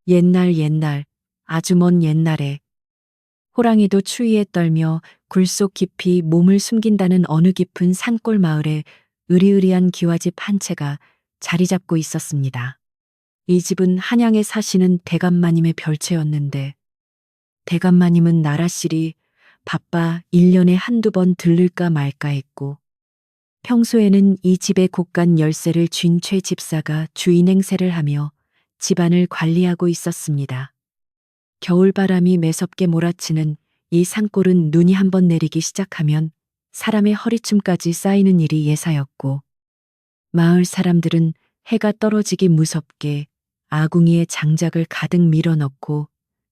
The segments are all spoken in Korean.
옛날 옛날, 아주 먼 옛날에 호랑이도 추위에 떨며 굴속 깊이 몸을 숨긴다는 어느 깊은 산골 마을에 으리으리한 기와집 한 채가 자리 잡고 있었습니다. 이 집은 한양에 사시는 대감마님의 별채였는데 대감마님은 나라실이 바빠 1년에 한두 번 들를까 말까 했고 평소에는 이 집의 곳간 열쇠를 쥔 최 집사가 주인 행세를 하며 집안을 관리하고 있었습니다. 겨울바람이 매섭게 몰아치는 이 산골은 눈이 한번 내리기 시작하면 사람의 허리춤까지 쌓이는 일이 예사였고 마을 사람들은 해가 떨어지기 무섭게 아궁이에 장작을 가득 밀어넣고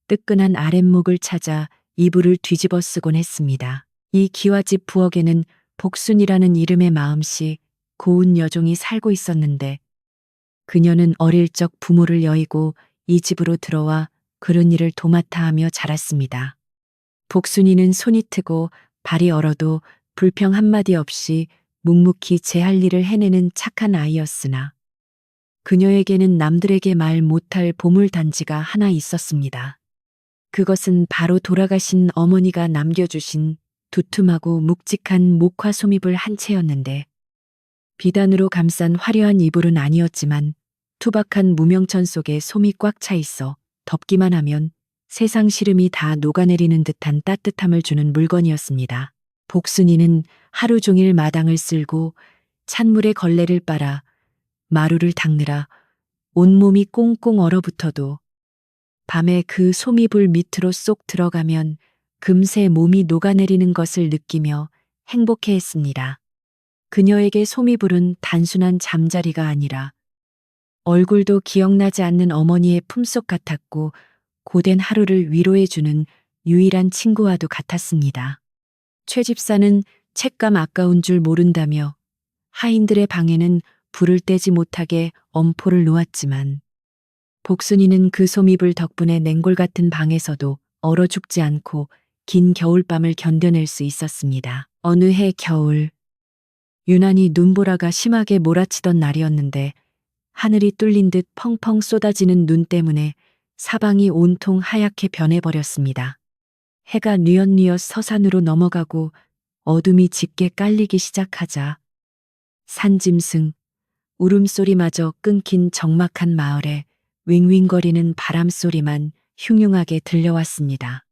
뜨끈한 아랫목을 찾아 이불을 뒤집어 쓰곤 했습니다. 이 기와집 부엌에는 복순이라는 이름의 마음씨 고운 여종이 살고 있었는데 그녀는 어릴 적 부모를 여의고 이 집으로 들어와 그런 일을 도맡아 하며 자랐습니다. 복순이는 손이 트고 발이 얼어도 불평 한마디 없이 묵묵히 제 할 일을 해내는 착한 아이였으나 그녀에게는 남들에게 말 못할 보물단지가 하나 있었습니다. 그것은 바로 돌아가신 어머니가 남겨주신 두툼하고 묵직한 목화 솜이불 한 채였는데 비단으로 감싼 화려한 이불은 아니었지만 투박한 무명천 속에 솜이 꽉 차 있어 덮기만 하면 세상 시름이 다 녹아내리는 듯한 따뜻함을 주는 물건이었습니다. 복순이는 하루 종일 마당을 쓸고 찬물에 걸레를 빨아 마루를 닦느라 온몸이 꽁꽁 얼어붙어도 밤에 그 솜이불 밑으로 쏙 들어가면 금세 몸이 녹아내리는 것을 느끼며 행복해했습니다. 그녀에게 솜이불은 단순한 잠자리가 아니라 얼굴도 기억나지 않는 어머니의 품속 같았고 고된 하루를 위로해주는 유일한 친구와도 같았습니다. 최 집사는 죗감 아까운 줄 모른다며 하인들의 방에는 불을 떼지 못하게 엄포를 놓았지만 복순이는 그 솜이불 덕분에 냉골 같은 방에서도 얼어 죽지 않고 긴 겨울밤을 견뎌낼 수 있었습니다. 어느 해 겨울, 유난히 눈보라가 심하게 몰아치던 날이었는데 하늘이 뚫린 듯 펑펑 쏟아지는 눈 때문에 사방이 온통 하얗게 변해버렸습니다. 해가 뉘엿뉘엿 서산으로 넘어가고 어둠이 짙게 깔리기 시작하자 산짐승, 울음소리마저 끊긴 적막한 마을에 윙윙거리는 바람소리만 흉흉하게 들려왔습니다.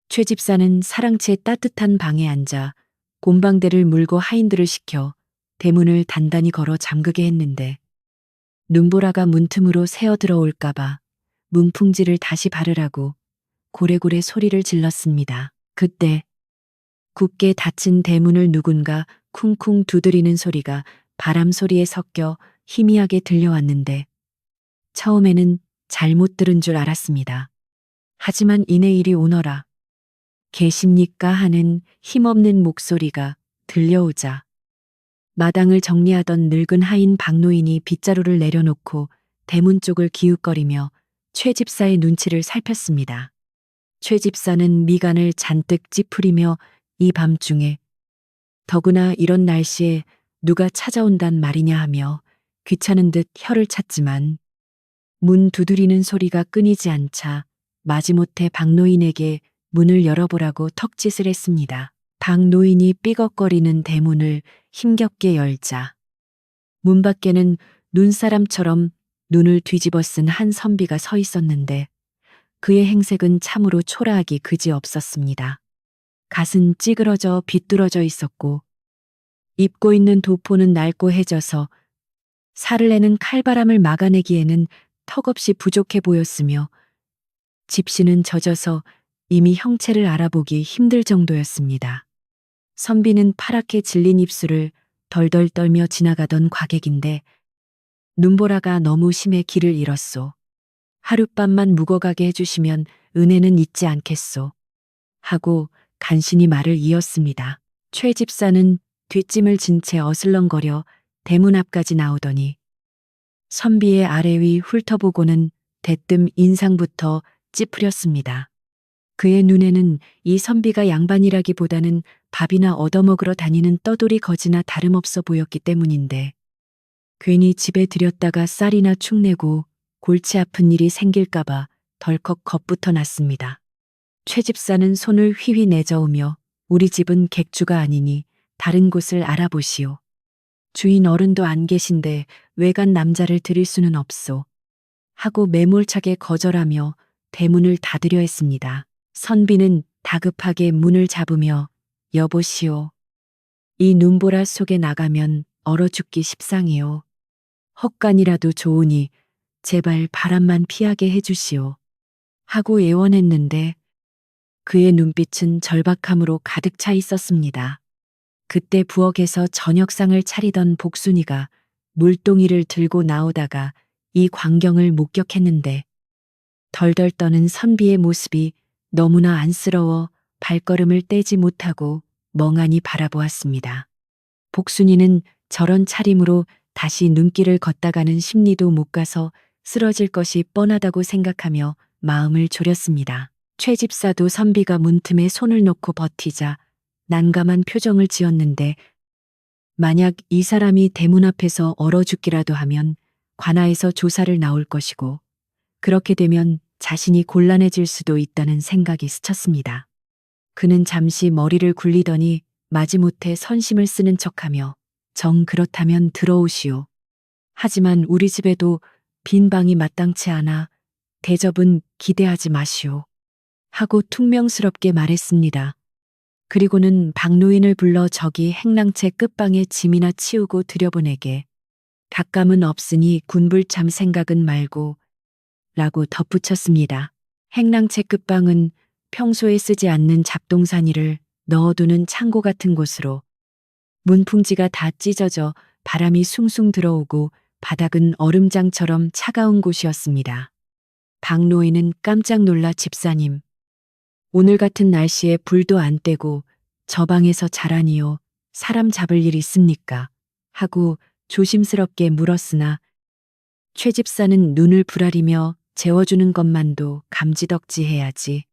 최 집사는 사랑채 따뜻한 방에 앉아 곰방대를 물고 하인들을 시켜 대문을 단단히 걸어 잠그게 했는데 눈보라가 문틈으로 새어 들어올까봐 문풍지를 다시 바르라고 고래고래 소리를 질렀습니다. 그때 굳게 닫힌 대문을 누군가 쿵쿵 두드리는 소리가 바람 소리에 섞여 희미하게 들려왔는데 처음에는 잘못 들은 줄 알았습니다. 하지만 이내 이리 오너라. 계십니까 하는 힘없는 목소리가 들려오자 마당을 정리하던 늙은 하인 박노인이 빗자루를 내려놓고 대문 쪽을 기웃거리며 최 집사의 눈치를 살폈습니다. 최 집사는 미간을 잔뜩 찌푸리며 이 밤중에 더구나 이런 날씨에 누가 찾아온단 말이냐 하며 귀찮은 듯 혀를 찼지만 문 두드리는 소리가 끊이지 않자 마지못해 박노인에게 문을 열어보라고 턱짓을 했습니다. 박노인이 삐걱거리는 대문을 힘겹게 열자 문 밖에는 눈사람처럼 눈을 뒤집어 쓴 한 선비가 서 있었는데 그의 행색은 참으로 초라하기 그지없었습니다. 갓은 찌그러져 비뚤어져 있었고 입고 있는 도포는 낡고 해져서 살을 내는 칼바람을 막아내기에는 턱없이 부족해 보였으며 집시는 젖어서 이미 형체를 알아보기 힘들 정도였습니다. 선비는 파랗게 질린 입술을 덜덜 떨며 지나가던 과객인데 눈보라가 너무 심해 길을 잃었소. 하룻밤만 묵어가게 해주시면 은혜는 잊지 않겠소. 하고 간신히 말을 이었습니다. 최 집사는 뒷짐을 진 채 어슬렁거려 대문 앞까지 나오더니 선비의 아래 위 훑어보고는 대뜸 인상부터 찌푸렸습니다. 그의 눈에는 이 선비가 양반이라기보다는 밥이나 얻어먹으러 다니는 떠돌이 거지나 다름없어 보였기 때문인데 괜히 집에 들였다가 쌀이나 축내고 골치 아픈 일이 생길까봐 덜컥 겁부터 났습니다. 최 집사는 손을 휘휘 내저으며 우리 집은 객주가 아니니 다른 곳을 알아보시오. 주인 어른도 안 계신데 외간 남자를 들일 수는 없소. 하고 매몰차게 거절하며 대문을 닫으려 했습니다. 선비는 다급하게 문을 잡으며 여보시오. 이 눈보라 속에 나가면 얼어 죽기 십상이오. 헛간이라도 좋으니 제발 바람만 피하게 해주시오. 하고 애원했는데 그의 눈빛은 절박함으로 가득 차 있었습니다. 그때 부엌에서 저녁상을 차리던 복순이가 물동이를 들고 나오다가 이 광경을 목격했는데 덜덜 떠는 선비의 모습이 너무나 안쓰러워 발걸음을 떼지 못하고 멍하니 바라보았습니다. 복순이는 저런 차림으로 다시 눈길을 걷다가는 심리도 못 가서 쓰러질 것이 뻔하다고 생각하며 마음을 졸였습니다. 최 집사도 선비가 문틈에 손을 놓고 버티자 난감한 표정을 지었는데 만약 이 사람이 대문 앞에서 얼어 죽기라도 하면 관아에서 조사를 나올 것이고 그렇게 되면 자신이 곤란해질 수도 있다는 생각이 스쳤습니다. 그는 잠시 머리를 굴리더니 마지못해 선심을 쓰는 척하며 정 그렇다면 들어오시오. 하지만 우리 집에도 빈 방이 마땅치 않아 대접은 기대하지 마시오. 하고 퉁명스럽게 말했습니다. 그리고는 박노인을 불러 저기 행랑채 끝방에 짐이나 치우고 들여보내게. 닭감은 없으니 군불참 생각은 말고 라고 덧붙였습니다. 행랑채 끝방은 평소에 쓰지 않는 잡동사니를 넣어두는 창고 같은 곳으로 문풍지가 다 찢어져 바람이 숭숭 들어오고 바닥은 얼음장처럼 차가운 곳이었습니다. 박노인은 깜짝 놀라 집사님, 오늘 같은 날씨에 불도 안 떼고 저 방에서 자라니요. 사람 잡을 일 있습니까? 하고 조심스럽게 물었으나 최 집사는 눈을 부라리며 재워주는 것만도 감지덕지해야지.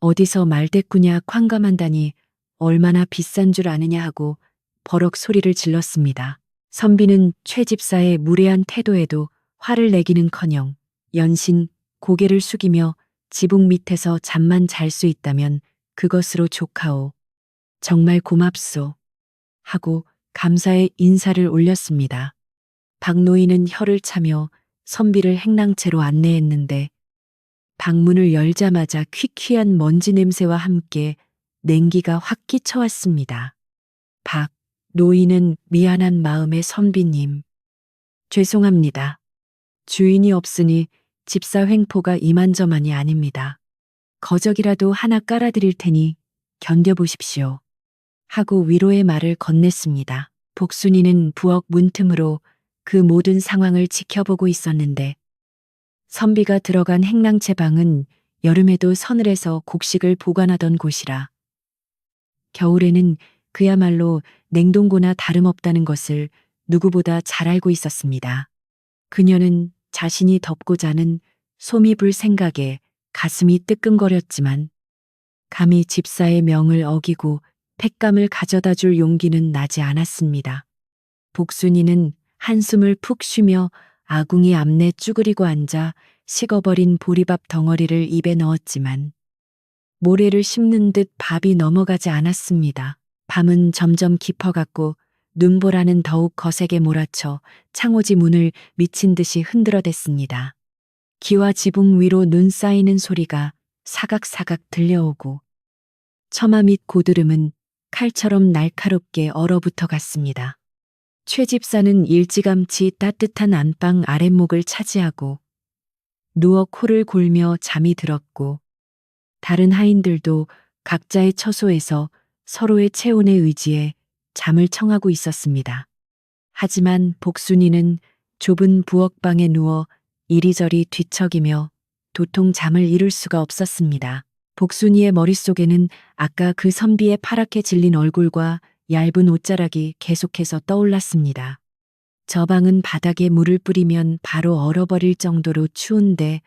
어디서 말대꾸냐 쾅감한다니 얼마나 비싼 줄 아느냐 하고 버럭 소리를 질렀습니다. 선비는 최 집사의 무례한 태도에도 화를 내기는커녕 연신 고개를 숙이며 지붕 밑에서 잠만 잘 수 있다면 그것으로 족하오. 정말 고맙소. 하고 감사의 인사를 올렸습니다. 박노인은 혀를 차며 선비를 행랑채로 안내했는데 방문을 열자마자 퀴퀴한 먼지 냄새와 함께 냉기가 확 끼쳐왔습니다. 박 노인은 미안한 마음에 선비님. 죄송합니다. 주인이 없으니 집사 횡포가 이만저만이 아닙니다. 거적이라도 하나 깔아드릴 테니 견뎌보십시오. 하고 위로의 말을 건넸습니다. 복순이는 부엌 문틈으로 그 모든 상황을 지켜보고 있었는데 선비가 들어간 행랑채 방은 여름에도 서늘해서 곡식을 보관하던 곳이라 겨울에는 그야말로 냉동고나 다름없다는 것을 누구보다 잘 알고 있었습니다. 그녀는 자신이 덮고 자는 솜이 불 생각에 가슴이 뜨끔거렸지만 감히 집사의 명을 어기고 팩감을 가져다 줄 용기는 나지 않았습니다. 복순이는 한숨을 푹 쉬며 아궁이 앞내 쭈그리고 앉아 식어버린 보리밥 덩어리를 입에 넣었지만 모래를 씹는 듯 밥이 넘어가지 않았습니다. 밤은 점점 깊어갔고 눈보라는 더욱 거세게 몰아쳐 창호지 문을 미친 듯이 흔들어댔습니다. 기와 지붕 위로 눈 쌓이는 소리가 사각사각 들려오고 처마 밑 고드름은 칼처럼 날카롭게 얼어붙어 갔습니다. 최 집사는 일찌감치 따뜻한 안방 아랫목을 차지하고 누워 코를 골며 잠이 들었고 다른 하인들도 각자의 처소에서 서로의 체온에 의지해 잠을 청하고 있었습니다. 하지만 복순이는 좁은 부엌방에 누워 이리저리 뒤척이며 도통 잠을 이룰 수가 없었습니다. 복순이의 머릿속에는 아까 그 선비의 파랗게 질린 얼굴과 얇은 옷자락이 계속해서 떠올랐습니다. 저 방은 바닥에 물을 뿌리면 바로 얼어버릴 정도로 추운데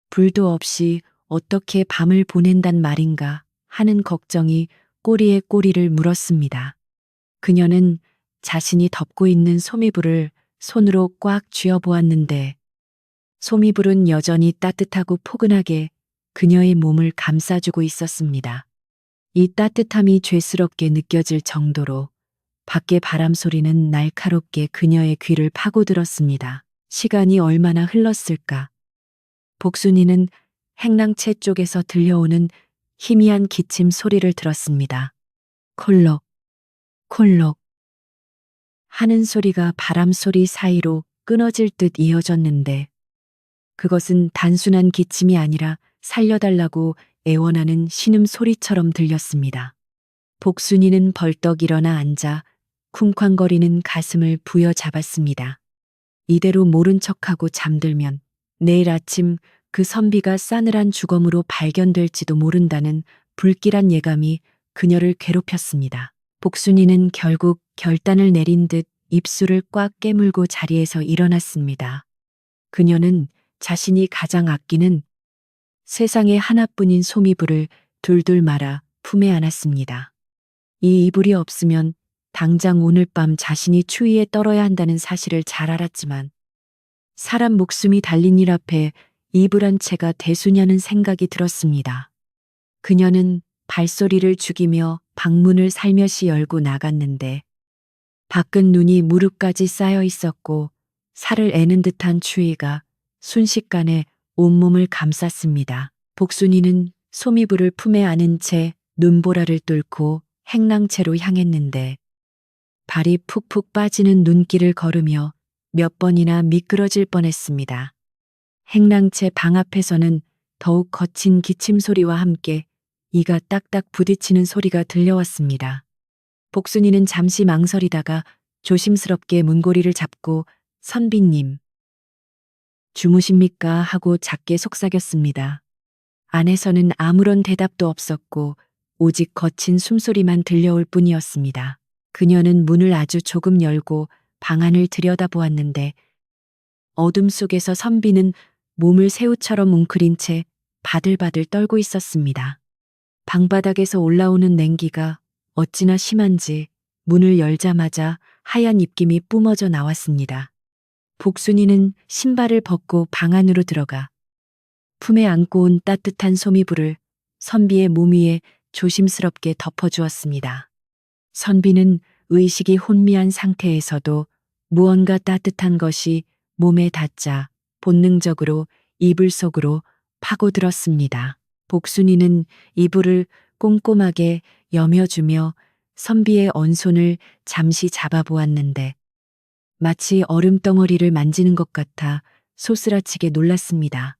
불도 없이 어떻게 밤을 보낸단 말인가 하는 걱정이 꼬리에 꼬리를 물었습니다. 그녀는 자신이 덮고 있는 소미불을 손으로 꽉 쥐어보았는데 소미불은 여전히 따뜻하고 포근하게 그녀의 몸을 감싸주고 있었습니다. 이 따뜻함이 죄스럽게 느껴질 정도로 밖의 바람 소리는 날카롭게 그녀의 귀를 파고들었습니다. 시간이 얼마나 흘렀을까? 복순이는 행랑채 쪽에서 들려오는 희미한 기침 소리를 들었습니다. 콜록, 콜록 하는 소리가 바람 소리 사이로 끊어질 듯 이어졌는데 그것은 단순한 기침이 아니라 살려달라고 애원하는 신음 소리처럼 들렸습니다. 복순이는 벌떡 일어나 앉아 쿵쾅거리는 가슴을 부여잡았습니다. 이대로 모른 척하고 잠들면 내일 아침 그 선비가 싸늘한 주검으로 발견될지도 모른다는 불길한 예감이 그녀를 괴롭혔습니다. 복순이는 결국 결단을 내린 듯 입술을 꽉 깨물고 자리에서 일어났습니다. 그녀는 자신이 가장 아끼는 세상에 하나뿐인 소미불을 둘둘 말아 품에 안았습니다. 이 이불이 없으면 당장 오늘 밤 자신이 추위에 떨어야 한다는 사실을 잘 알았지만 사람 목숨이 달린 일 앞에 이불 한 채가 대수냐는 생각이 들었습니다. 그녀는 발소리를 죽이며 방문을 살며시 열고 나갔는데 밖은 눈이 무릎까지 쌓여 있었고 살을 애는 듯한 추위가 순식간에 온몸을 감쌌습니다. 복순이는 소미불을 품에 안은 채 눈보라를 뚫고 행랑채로 향했는데 발이 푹푹 빠지는 눈길을 걸으며 몇 번이나 미끄러질 뻔했습니다. 행랑채 방 앞에서는 더욱 거친 기침 소리와 함께 이가 딱딱 부딪히는 소리가 들려왔습니다. 복순이는 잠시 망설이다가 조심스럽게 문고리를 잡고 선비님, 주무십니까? 하고 작게 속삭였습니다. 안에서는 아무런 대답도 없었고 오직 거친 숨소리만 들려올 뿐이었습니다. 그녀는 문을 아주 조금 열고 방 안을 들여다보았는데 어둠 속에서 선비는 몸을 새우처럼 웅크린 채 바들바들 떨고 있었습니다. 방바닥에서 올라오는 냉기가 어찌나 심한지 문을 열자마자 하얀 입김이 뿜어져 나왔습니다. 복순이는 신발을 벗고 방 안으로 들어가 품에 안고 온 따뜻한 소미불을 선비의 몸 위에 조심스럽게 덮어주었습니다. 선비는 의식이 혼미한 상태에서도 무언가 따뜻한 것이 몸에 닿자 본능적으로 이불 속으로 파고들었습니다. 복순이는 이불을 꼼꼼하게 여며주며 선비의 언손을 잠시 잡아보았는데 마치 얼음덩어리를 만지는 것 같아 소스라치게 놀랐습니다.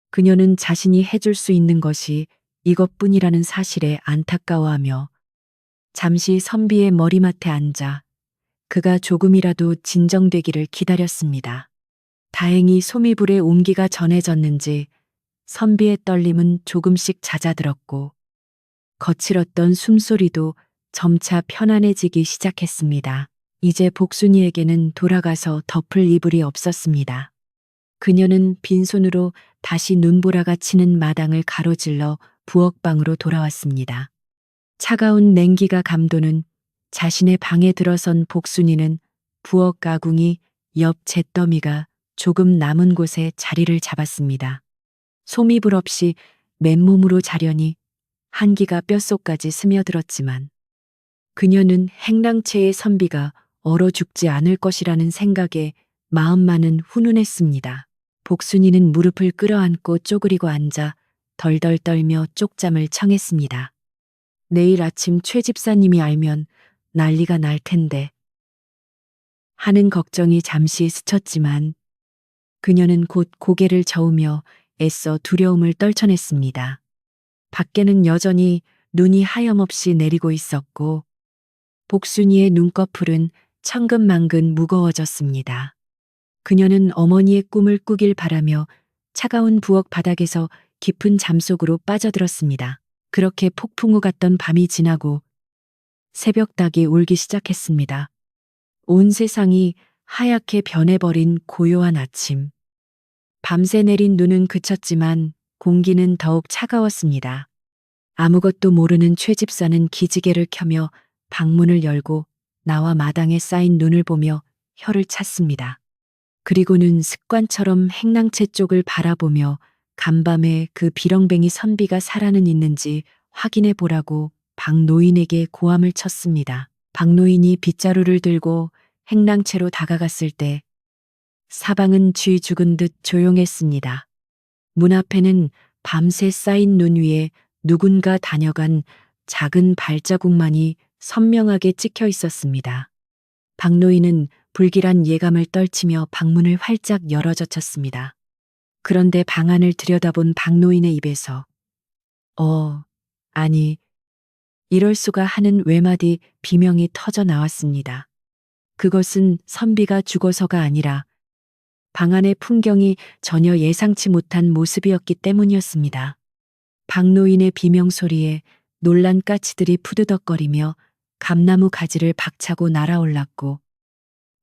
그녀는 자신이 해줄 수 있는 것이 이것뿐이라는 사실에 안타까워하며 잠시 선비의 머리맡에 앉아 그가 조금이라도 진정되기를 기다렸습니다. 다행히 소미불의 온기가 전해졌는지 선비의 떨림은 조금씩 잦아들었고 거칠었던 숨소리도 점차 편안해지기 시작했습니다. 이제 복순이에게는 돌아가서 덮을 이불이 없었습니다. 그녀는 빈손으로 다시 눈보라가 치는 마당을 가로질러 부엌방으로 돌아왔습니다. 차가운 냉기가 감도는 자신의 방에 들어선 복순이는 부엌 가궁이 옆 잿더미가 조금 남은 곳에 자리를 잡았습니다. 소미불 없이 맨몸으로 자려니 한기가 뼛속까지 스며들었지만 그녀는 행랑채의 선비가 얼어 죽지 않을 것이라는 생각에 마음만은 훈훈했습니다. 복순이는 무릎을 끌어안고 쪼그리고 앉아 덜덜 떨며 쪽잠을 청했습니다. 내일 아침 최 집사님이 알면 난리가 날 텐데 하는 걱정이 잠시 스쳤지만 그녀는 곧 고개를 저으며 애써 두려움을 떨쳐냈습니다. 밖에는 여전히 눈이 하염없이 내리고 있었고 복순이의 눈꺼풀은 천근만근 무거워졌습니다. 그녀는 어머니의 꿈을 꾸길 바라며 차가운 부엌 바닥에서 깊은 잠속으로 빠져들었습니다. 그렇게 폭풍우 같던 밤이 지나고 새벽닭이 울기 시작했습니다. 온 세상이 하얗게 변해버린 고요한 아침. 밤새 내린 눈은 그쳤지만 공기는 더욱 차가웠습니다. 아무것도 모르는 최 집사는 기지개를 켜며 방문을 열고 나와 마당에 쌓인 눈을 보며 혀를 찼습니다. 그리고는 습관처럼 행랑채 쪽을 바라보며 간밤에 그 비렁뱅이 선비가 살아는 있는지 확인해 보라고 박 노인에게 고함을 쳤습니다. 박 노인이 빗자루를 들고 행랑채로 다가갔을 때 사방은 쥐 죽은 듯 조용했습니다. 문 앞에는 밤새 쌓인 눈 위에 누군가 다녀간 작은 발자국만이 선명하게 찍혀 있었습니다. 박노인은 불길한 예감을 떨치며 방문을 활짝 열어젖혔습니다. 그런데 방 안을 들여다본 박노인의 입에서 아니, 이럴 수가 하는 외마디 비명이 터져 나왔습니다. 그것은 선비가 죽어서가 아니라 방 안의 풍경이 전혀 예상치 못한 모습이었기 때문이었습니다. 박노인의 비명 소리에 놀란 까치들이 푸드덕거리며 감나무 가지를 박차고 날아올랐고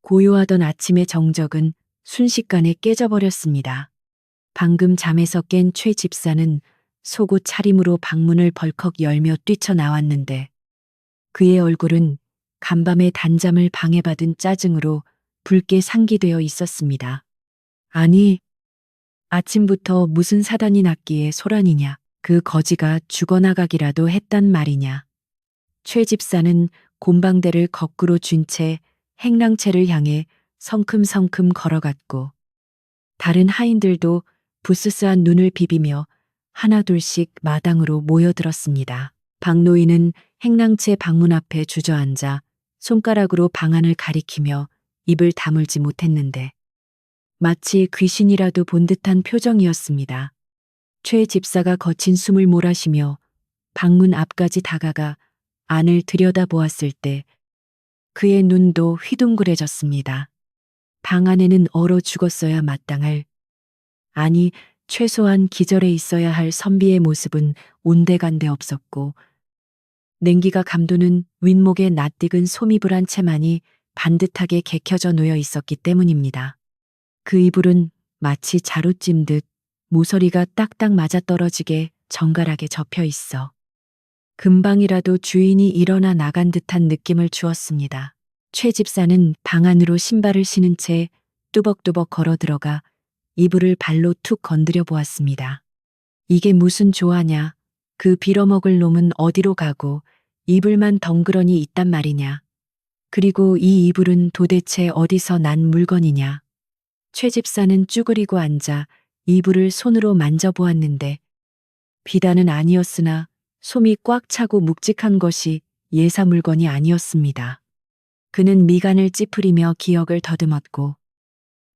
고요하던 아침의 정적은 순식간에 깨져버렸습니다. 방금 잠에서 깬 최 집사는 속옷 차림으로 방문을 벌컥 열며 뛰쳐나왔는데 그의 얼굴은 간밤의 단잠을 방해받은 짜증으로 붉게 상기되어 있었습니다. 아니, 아침부터 무슨 사단이 났기에 소란이냐? 그 거지가 죽어나가기라도 했단 말이냐? 최 집사는 곰방대를 거꾸로 쥔 채 행랑채를 향해 성큼성큼 걸어갔고 다른 하인들도 부스스한 눈을 비비며 하나둘씩 마당으로 모여들었습니다. 박노인은 행랑채 방문 앞에 주저앉아 손가락으로 방안을 가리키며 입을 다물지 못했는데 마치 귀신이라도 본 듯한 표정이었습니다. 최 집사가 거친 숨을 몰아쉬며 방문 앞까지 다가가 안을 들여다보았을 때 그의 눈도 휘둥그레졌습니다. 방 안에는 얼어 죽었어야 마땅할, 아니 최소한 기절해 있어야 할 선비의 모습은 온데간데 없었고 냉기가 감도는 윗목에 낯익은 솜이불 한 채만이 반듯하게 개켜져 놓여 있었기 때문입니다. 그 이불은 마치 자루찜 듯 모서리가 딱딱 맞아떨어지게 정갈하게 접혀 있어 금방이라도 주인이 일어나 나간 듯한 느낌을 주었습니다. 최 집사는 방 안으로 신발을 신은 채 뚜벅뚜벅 걸어 들어가 이불을 발로 툭 건드려 보았습니다. 이게 무슨 조화냐? 그 빌어먹을 놈은 어디로 가고 이불만 덩그러니 있단 말이냐? 그리고 이 이불은 도대체 어디서 난 물건이냐? 최 집사는 쭈그리고 앉아 이불을 손으로 만져보았는데 비단은 아니었으나 솜이 꽉 차고 묵직한 것이 예사 물건이 아니었습니다. 그는 미간을 찌푸리며 기억을 더듬었고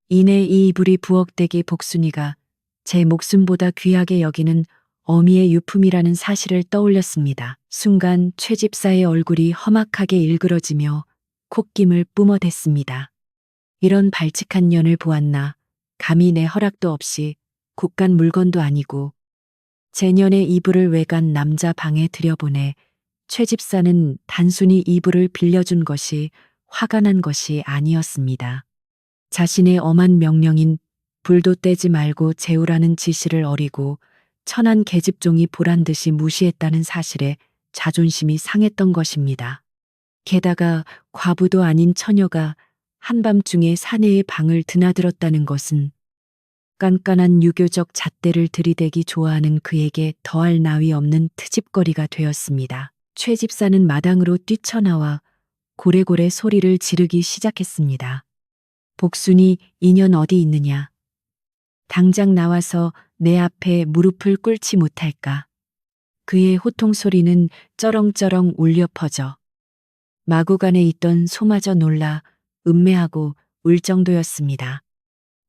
이내 이 이불이 부엌대기 복순이가 제 목숨보다 귀하게 여기는 어미의 유품이라는 사실을 떠올렸습니다. 순간 최 집사의 얼굴이 험악하게 일그러지며 콧김을 뿜어댔습니다. 이런 발칙한 년을 보았나. 감히 내 허락도 없이 국간 물건도 아니고 제 년의 이불을 외간 남자 방에 들여보내 최 집사는 단순히 이불을 빌려준 것이 화가 난 것이 아니었습니다. 자신의 엄한 명령인 불도 떼지 말고 재우라는 지시를 어리고 천한 계집종이 보란 듯이 무시했다는 사실에 자존심이 상했던 것입니다. 게다가 과부도 아닌 처녀가 한밤중에 사내의 방을 드나들었다는 것은 깐깐한 유교적 잣대를 들이대기 좋아하는 그에게 더할 나위 없는 트집거리가 되었습니다. 최 집사는 마당으로 뛰쳐나와 고래고래 소리를 지르기 시작했습니다. 복순이 인연 어디 있느냐? 당장 나와서 내 앞에 무릎을 꿇지 못할까? 그의 호통 소리는 쩌렁쩌렁 울려 퍼져 마구간에 있던 소마저 놀라 음매하고 울 정도였습니다.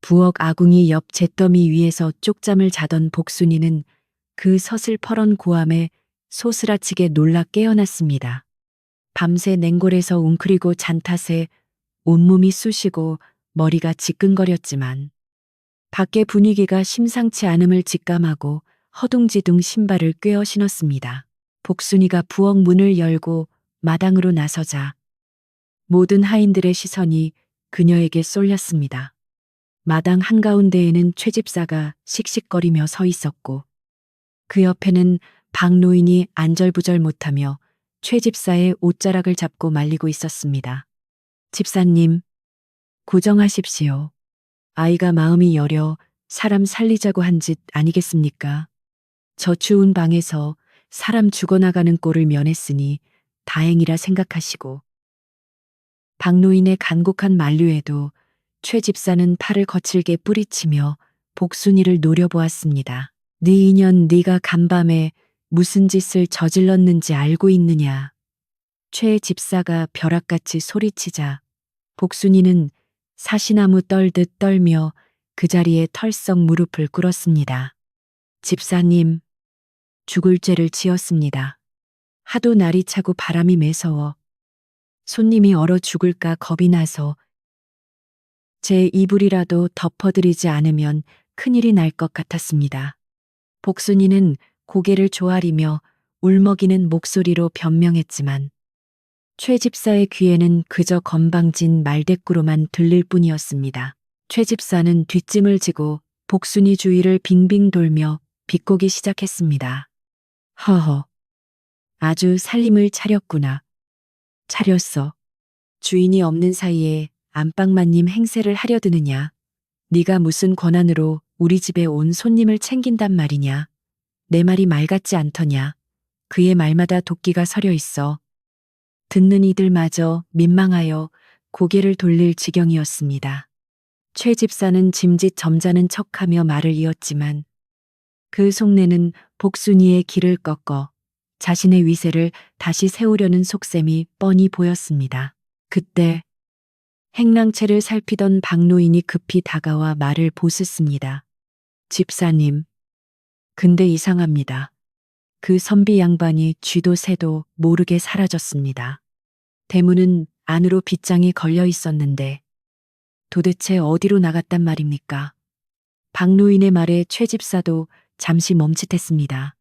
부엌 아궁이 옆 잿더미 위에서 쪽잠을 자던 복순이는 그 서슬퍼런 고함에 소스라치게 놀라 깨어났습니다. 밤새 냉골에서 웅크리고 잔 탓에 온몸이 쑤시고 머리가 지끈거렸지만 밖의 분위기가 심상치 않음을 직감하고 허둥지둥 신발을 꿰어 신었습니다. 복순이가 부엌 문을 열고 마당으로 나서자 모든 하인들의 시선이 그녀에게 쏠렸습니다. 마당 한가운데에는 최 집사가 씩씩거리며 서 있었고 그 옆에는 박 노인이 안절부절 못하며 최 집사의 옷자락을 잡고 말리고 있었습니다. 집사님, 고정하십시오. 아이가 마음이 여려 사람 살리자고 한 짓 아니겠습니까? 저 추운 방에서 사람 죽어나가는 꼴을 면했으니 다행이라 생각하시고 박노인의 간곡한 만류에도 최 집사는 팔을 거칠게 뿌리치며 복순이를 노려보았습니다. 네 인연 네가 간밤에 무슨 짓을 저질렀는지 알고 있느냐. 최 집사가 벼락같이 소리치자 복순이는 사시나무 떨듯 떨며 그 자리에 털썩 무릎을 꿇었습니다. 집사님, 죽을 죄를 지었습니다. 하도 날이 차고 바람이 매서워 손님이 얼어 죽을까 겁이 나서 제 이불이라도 덮어드리지 않으면 큰일이 날 것 같았습니다. 복순이는 고개를 조아리며 울먹이는 목소리로 변명했지만 최 집사의 귀에는 그저 건방진 말대꾸로만 들릴 뿐이었습니다. 최 집사는 뒷짐을 지고 복순이 주위를 빙빙 돌며 비꼬기 시작했습니다. 허허, 아주 살림을 차렸구나. 차렸어. 주인이 없는 사이에 안방마님 행세를 하려 드느냐. 네가 무슨 권한으로 우리 집에 온 손님을 챙긴단 말이냐. 내 말이 말 같지 않더냐. 그의 말마다 도끼가 서려 있어. 듣는 이들마저 민망하여 고개를 돌릴 지경이었습니다. 최 집사는 짐짓 점잖은 척하며 말을 이었지만 그 속내는 복순이의 길을 꺾어 자신의 위세를 다시 세우려는 속셈이 뻔히 보였습니다. 그때 행랑채를 살피던 박노인이 급히 다가와 말을 보쉈습니다. 집사님, 근데 이상합니다. 그 선비 양반이 쥐도 새도 모르게 사라졌습니다. 대문은 안으로 빗장이 걸려 있었는데 도대체 어디로 나갔단 말입니까? 박노인의 말에 최 집사도 잠시 멈칫했습니다.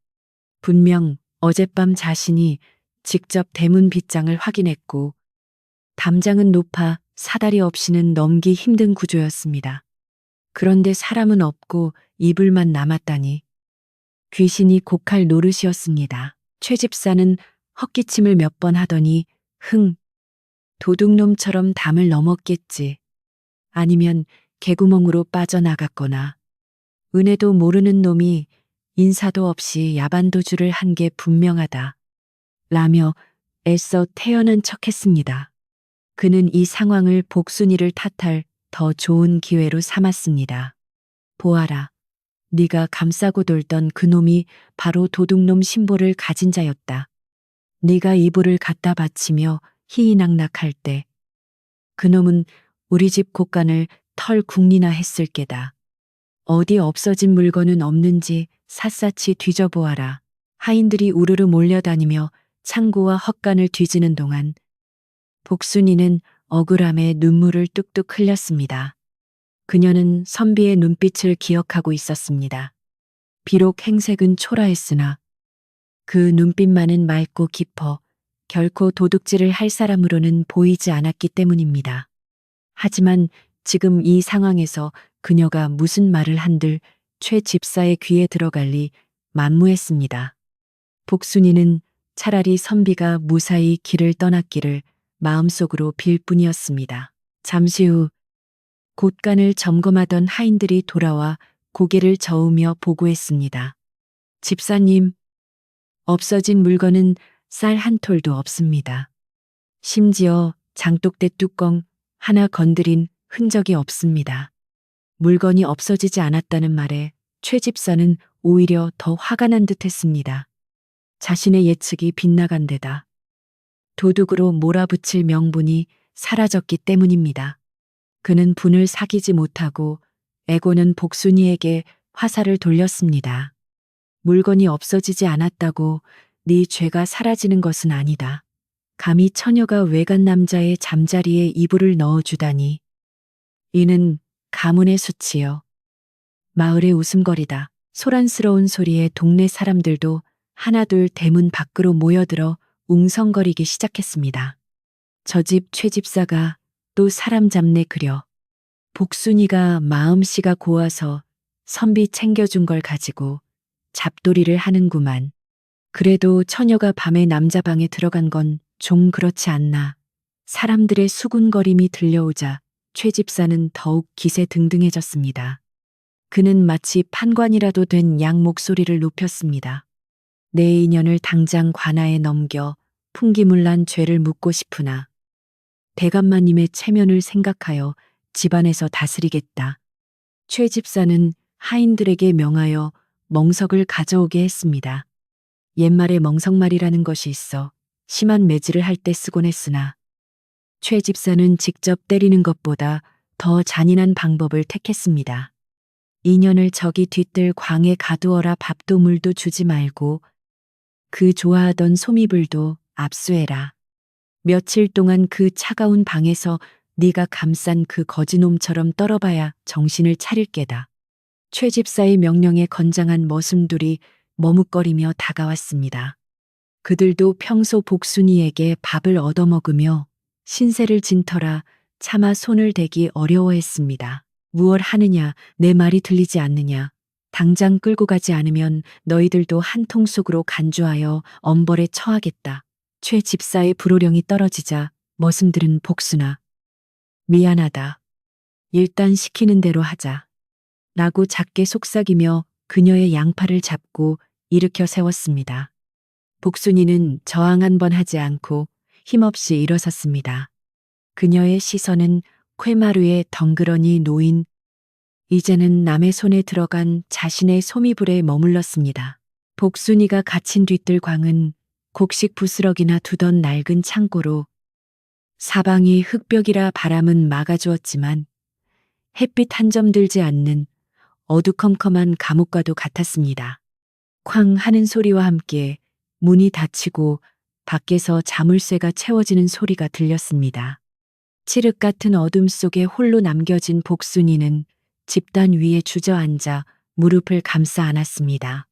분명 어젯밤 자신이 직접 대문 빗장을 확인했고 담장은 높아 사다리 없이는 넘기 힘든 구조였습니다. 그런데 사람은 없고 이불만 남았다니 귀신이 곡할 노릇이었습니다. 최 집사는 헛기침을 몇 번 하더니 도둑놈처럼 담을 넘었겠지. 아니면 개구멍으로 빠져나갔거나 은혜도 모르는 놈이 인사도 없이 야반도주를 한 게 분명하다. 라며 애써 태연한 척했습니다. 그는 이 상황을 복순이를 탓할 더 좋은 기회로 삼았습니다. 보아라. 네가 감싸고 돌던 그놈이 바로 도둑놈 신보를 가진 자였다. 네가 이불을 갖다 바치며 희희낙낙할 때 그놈은 우리 집 곳간을 털 궁리나 했을 게다. 어디 없어진 물건은 없는지 샅샅이 뒤져보아라. 하인들이 우르르 몰려다니며 창고와 헛간을 뒤지는 동안 복순이는 억울함에 눈물을 뚝뚝 흘렸습니다. 그녀는 선비의 눈빛을 기억하고 있었습니다. 비록 행색은 초라했으나 그 눈빛만은 맑고 깊어 결코 도둑질을 할 사람으로는 보이지 않았기 때문입니다. 하지만 지금 이 상황에서 그녀가 무슨 말을 한들 최 집사의 귀에 들어갈 리 만무했습니다. 복순이는 차라리 선비가 무사히 길을 떠났기를 마음속으로 빌 뿐이었습니다. 잠시 후 곳간을 점검하던 하인들이 돌아와 고개를 저으며 보고했습니다. 집사님, 없어진 물건은 쌀 한 톨도 없습니다. 심지어 장독대 뚜껑 하나 건드린 흔적이 없습니다. 물건이 없어지지 않았다는 말에 최 집사는 오히려 더 화가 난 듯 했습니다. 자신의 예측이 빗나간 데다 도둑으로 몰아붙일 명분이 사라졌기 때문입니다. 그는 분을 사귀지 못하고 애고는 복순이에게 화살을 돌렸습니다. 물건이 없어지지 않았다고 네 죄가 사라지는 것은 아니다. 감히 처녀가 외간 남자의 잠자리에 이불을 넣어주다니. 이는 가문의 수치요. 마을의 웃음거리다. 소란스러운 소리에 동네 사람들도 하나둘 대문 밖으로 모여들어 웅성거리기 시작했습니다. 저 집 최 집사가 또 사람 잡내 그려. 복순이가 마음씨가 고와서 선비 챙겨준 걸 가지고 잡돌이를 하는구만. 그래도 처녀가 밤에 남자 방에 들어간 건 좀 그렇지 않나. 사람들의 수군거림이 들려오자 최 집사는 더욱 기세등등해졌습니다. 그는 마치 판관이라도 된 양 목소리를 높였습니다. 내 인연을 당장 관아에 넘겨 풍기물난 죄를 묻고 싶으나 대감마님의 체면을 생각하여 집안에서 다스리겠다. 최 집사는 하인들에게 명하여 멍석을 가져오게 했습니다. 옛말에 멍석말이라는 것이 있어 심한 매질을 할 때 쓰곤 했으나 최 집사는 직접 때리는 것보다 더 잔인한 방법을 택했습니다. 인연을 저기 뒤뜰 광에 가두어라. 밥도 물도 주지 말고 그 좋아하던 소미불도 압수해라. 며칠 동안 그 차가운 방에서 네가 감싼 그 거지놈처럼 떨어봐야 정신을 차릴 게다. 최 집사의 명령에 건장한 머슴들이 머뭇거리며 다가왔습니다. 그들도 평소 복순이에게 밥을 얻어먹으며 신세를 진 터라 차마 손을 대기 어려워했습니다. 무얼 하느냐, 내 말이 들리지 않느냐. 당장 끌고 가지 않으면 너희들도 한통 속으로 간주하여 엄벌에 처하겠다. 최 집사의 불호령이 떨어지자 머슴들은 복순아, 미안하다. 일단 시키는 대로 하자. 라고 작게 속삭이며 그녀의 양팔을 잡고 일으켜 세웠습니다. 복순이는 저항 한 번 하지 않고 힘없이 일어섰습니다. 그녀의 시선은 쾌마루에 덩그러니 놓인 이제는 남의 손에 들어간 자신의 소미불에 머물렀습니다. 복순이가 갇힌 뒤뜰 광은 곡식 부스러기나 두던 낡은 창고로 사방이 흙벽이라 바람은 막아주었지만 햇빛 한 점 들지 않는 어두컴컴한 감옥과도 같았습니다. 쾅 하는 소리와 함께 문이 닫히고 밖에서 자물쇠가 채워지는 소리가 들렸습니다. 칠흑 같은 어둠 속에 홀로 남겨진 복순이는 집단 위에 주저앉아 무릎을 감싸 안았습니다.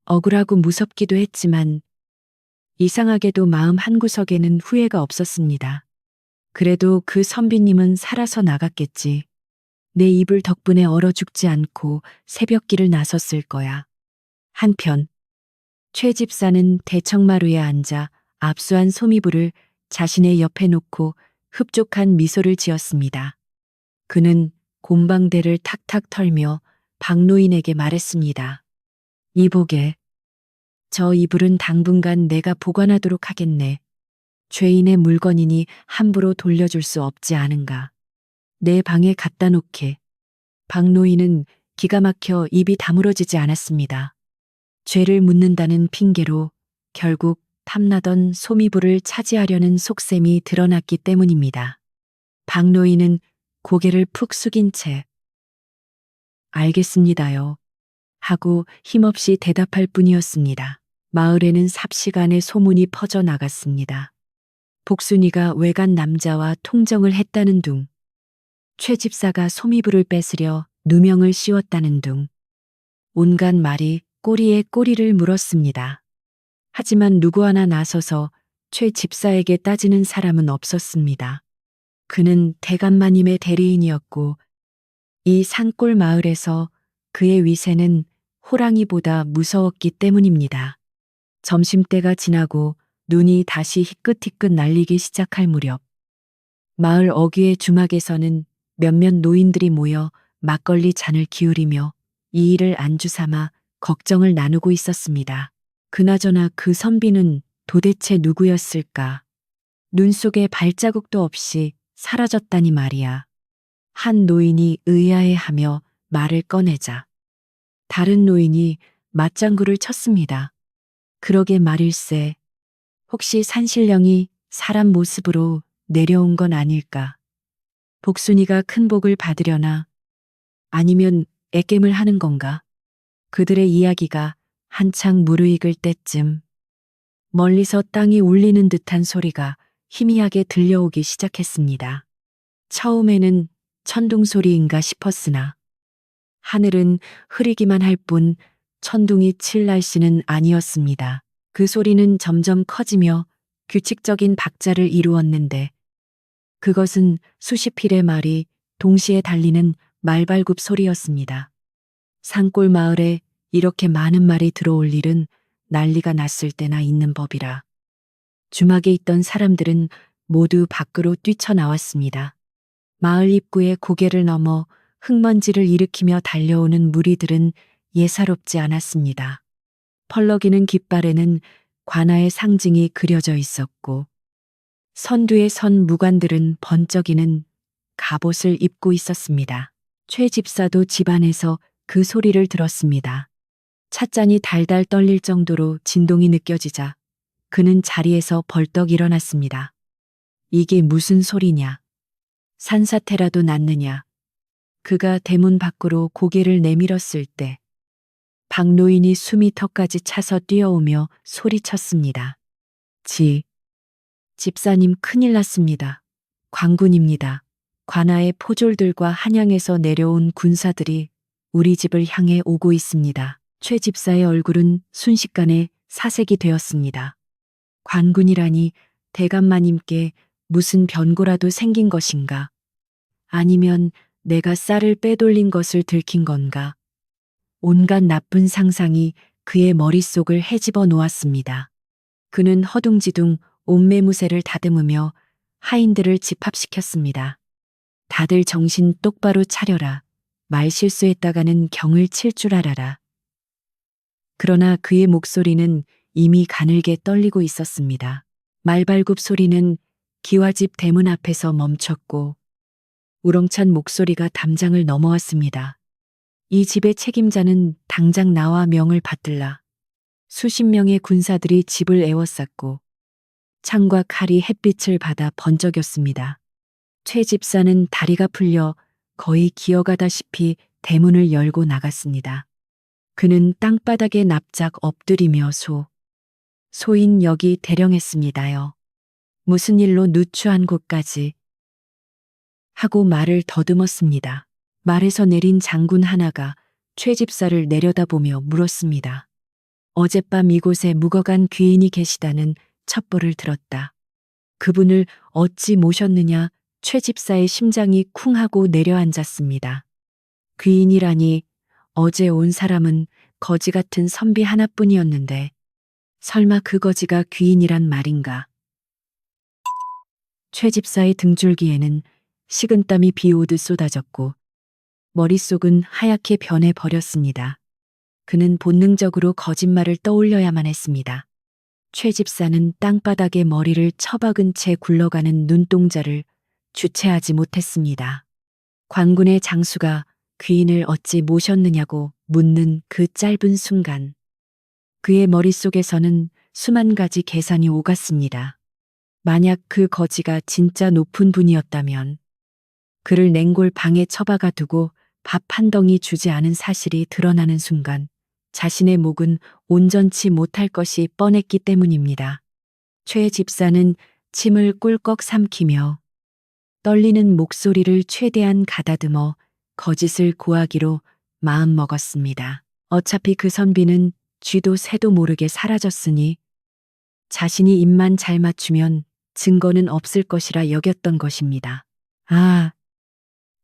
억울하고 무섭기도 했지만 이상하게도 마음 한구석에는 후회가 없었습니다. 그래도 그 선비님은 살아서 나갔겠지. 내 이불 덕분에 얼어 죽지 않고 새벽길을 나섰을 거야. 한편 최 집사는 대청마루에 앉아 압수한 소미불을 자신의 옆에 놓고 흡족한 미소를 지었습니다. 그는 곰방대를 탁탁 털며 박노인에게 말했습니다. 이보게, 저 이불은 당분간 내가 보관하도록 하겠네. 죄인의 물건이니 함부로 돌려줄 수 없지 않은가. 내 방에 갖다 놓게. 박노인은 기가 막혀 입이 다물어지지 않았습니다. 죄를 묻는다는 핑계로 결국 탐나던 소미불을 차지하려는 속셈이 드러났기 때문입니다. 박노인은 고개를 푹 숙인 채 알겠습니다요. 하고 힘없이 대답할 뿐이었습니다. 마을에는 삽시간에 소문이 퍼져 나갔습니다. 복순이가 외간 남자와 통정을 했다는 둥, 최 집사가 소미불을 뺏으려 누명을 씌웠다는 둥, 온갖 말이 꼬리에 꼬리를 물었습니다. 하지만 누구 하나 나서서 최 집사에게 따지는 사람은 없었습니다. 그는 대감마님의 대리인이었고 이 산골 마을에서 그의 위세는 호랑이보다 무서웠기 때문입니다. 점심때가 지나고 눈이 다시 희끗희끗 날리기 시작할 무렵 마을 어귀의 주막에서는 몇몇 노인들이 모여 막걸리 잔을 기울이며 이 일을 안주 삼아 걱정을 나누고 있었습니다. 그나저나 그 선비는 도대체 누구였을까? 눈 속에 발자국도 없이 사라졌다니 말이야. 한 노인이 의아해하며 말을 꺼내자 다른 노인이 맞장구를 쳤습니다. 그러게 말일세. 혹시 산신령이 사람 모습으로 내려온 건 아닐까? 복순이가 큰 복을 받으려나? 아니면 애꿰을 하는 건가? 그들의 이야기가 한창 무르익을 때쯤 멀리서 땅이 울리는 듯한 소리가 희미하게 들려오기 시작했습니다. 처음에는 천둥 소리인가 싶었으나 하늘은 흐리기만 할 뿐 천둥이 칠 날씨는 아니었습니다. 그 소리는 점점 커지며 규칙적인 박자를 이루었는데 그것은 수십 필의 말이 동시에 달리는 말발굽 소리였습니다. 산골 마을에 이렇게 많은 말이 들어올 일은 난리가 났을 때나 있는 법이라. 주막에 있던 사람들은 모두 밖으로 뛰쳐나왔습니다. 마을 입구에 고개를 넘어 흙먼지를 일으키며 달려오는 무리들은 예사롭지 않았습니다. 펄럭이는 깃발에는 관아의 상징이 그려져 있었고 선두에 선 무관들은 번쩍이는 갑옷을 입고 있었습니다. 최 집사도 집안에서 그 소리를 들었습니다. 찻잔이 달달 떨릴 정도로 진동이 느껴지자 그는 자리에서 벌떡 일어났습니다. 이게 무슨 소리냐? 산사태라도 났느냐? 그가 대문 밖으로 고개를 내밀었을 때 박노인이 숨이 턱까지 차서 뛰어오며 소리쳤습니다. 집사님 큰일 났습니다. 관군입니다. 관아의 포졸들과 한양에서 내려온 군사들이 우리 집을 향해 오고 있습니다. 최 집사의 얼굴은 순식간에 사색이 되었습니다. 관군이라니 대감마님께 무슨 변고라도 생긴 것인가? 아니면 내가 쌀을 빼돌린 것을 들킨 건가? 온갖 나쁜 상상이 그의 머릿속을 헤집어 놓았습니다. 그는 허둥지둥 옷매무새를 다듬으며 하인들을 집합시켰습니다. 다들 정신 똑바로 차려라. 말 실수했다가는 경을 칠 줄 알아라. 그러나 그의 목소리는 이미 가늘게 떨리고 있었습니다. 말발굽 소리는 기와집 대문 앞에서 멈췄고 우렁찬 목소리가 담장을 넘어왔습니다. 이 집의 책임자는 당장 나와 명을 받들라. 수십 명의 군사들이 집을 에워쌌고 창과 칼이 햇빛을 받아 번쩍였습니다. 최 집사는 다리가 풀려 거의 기어가다시피 대문을 열고 나갔습니다. 그는 땅바닥에 납작 엎드리며 소인 여기 대령했습니다요. 무슨 일로 누추한 곳까지 하고 말을 더듬었습니다. 말에서 내린 장군 하나가 최 집사를 내려다보며 물었습니다. 어젯밤 이곳에 묵어간 귀인이 계시다는 첩보를 들었다. 그분을 어찌 모셨느냐? 최 집사의 심장이 쿵 하고 내려앉았습니다. 귀인이라니 어제 온 사람은 거지 같은 선비 하나뿐이었는데 설마 그 거지가 귀인이란 말인가? 최 집사의 등줄기에는 식은땀이 비 오듯 쏟아졌고 머릿속은 하얗게 변해버렸습니다. 그는 본능적으로 거짓말을 떠올려야만 했습니다. 최 집사는 땅바닥에 머리를 처박은 채 굴러가는 눈동자를 주체하지 못했습니다. 관군의 장수가 귀인을 어찌 모셨느냐고 묻는 그 짧은 순간 그의 머릿속에서는 수만 가지 계산이 오갔습니다. 만약 그 거지가 진짜 높은 분이었다면 그를 냉골 방에 처박아 두고 밥 한 덩이 주지 않은 사실이 드러나는 순간 자신의 목은 온전치 못할 것이 뻔했기 때문입니다. 최 집사는 침을 꿀꺽 삼키며 떨리는 목소리를 최대한 가다듬어 거짓을 고하기로 마음먹었습니다. 어차피 그 선비는 쥐도 새도 모르게 사라졌으니 자신이 입만 잘 맞추면 증거는 없을 것이라 여겼던 것입니다. 아,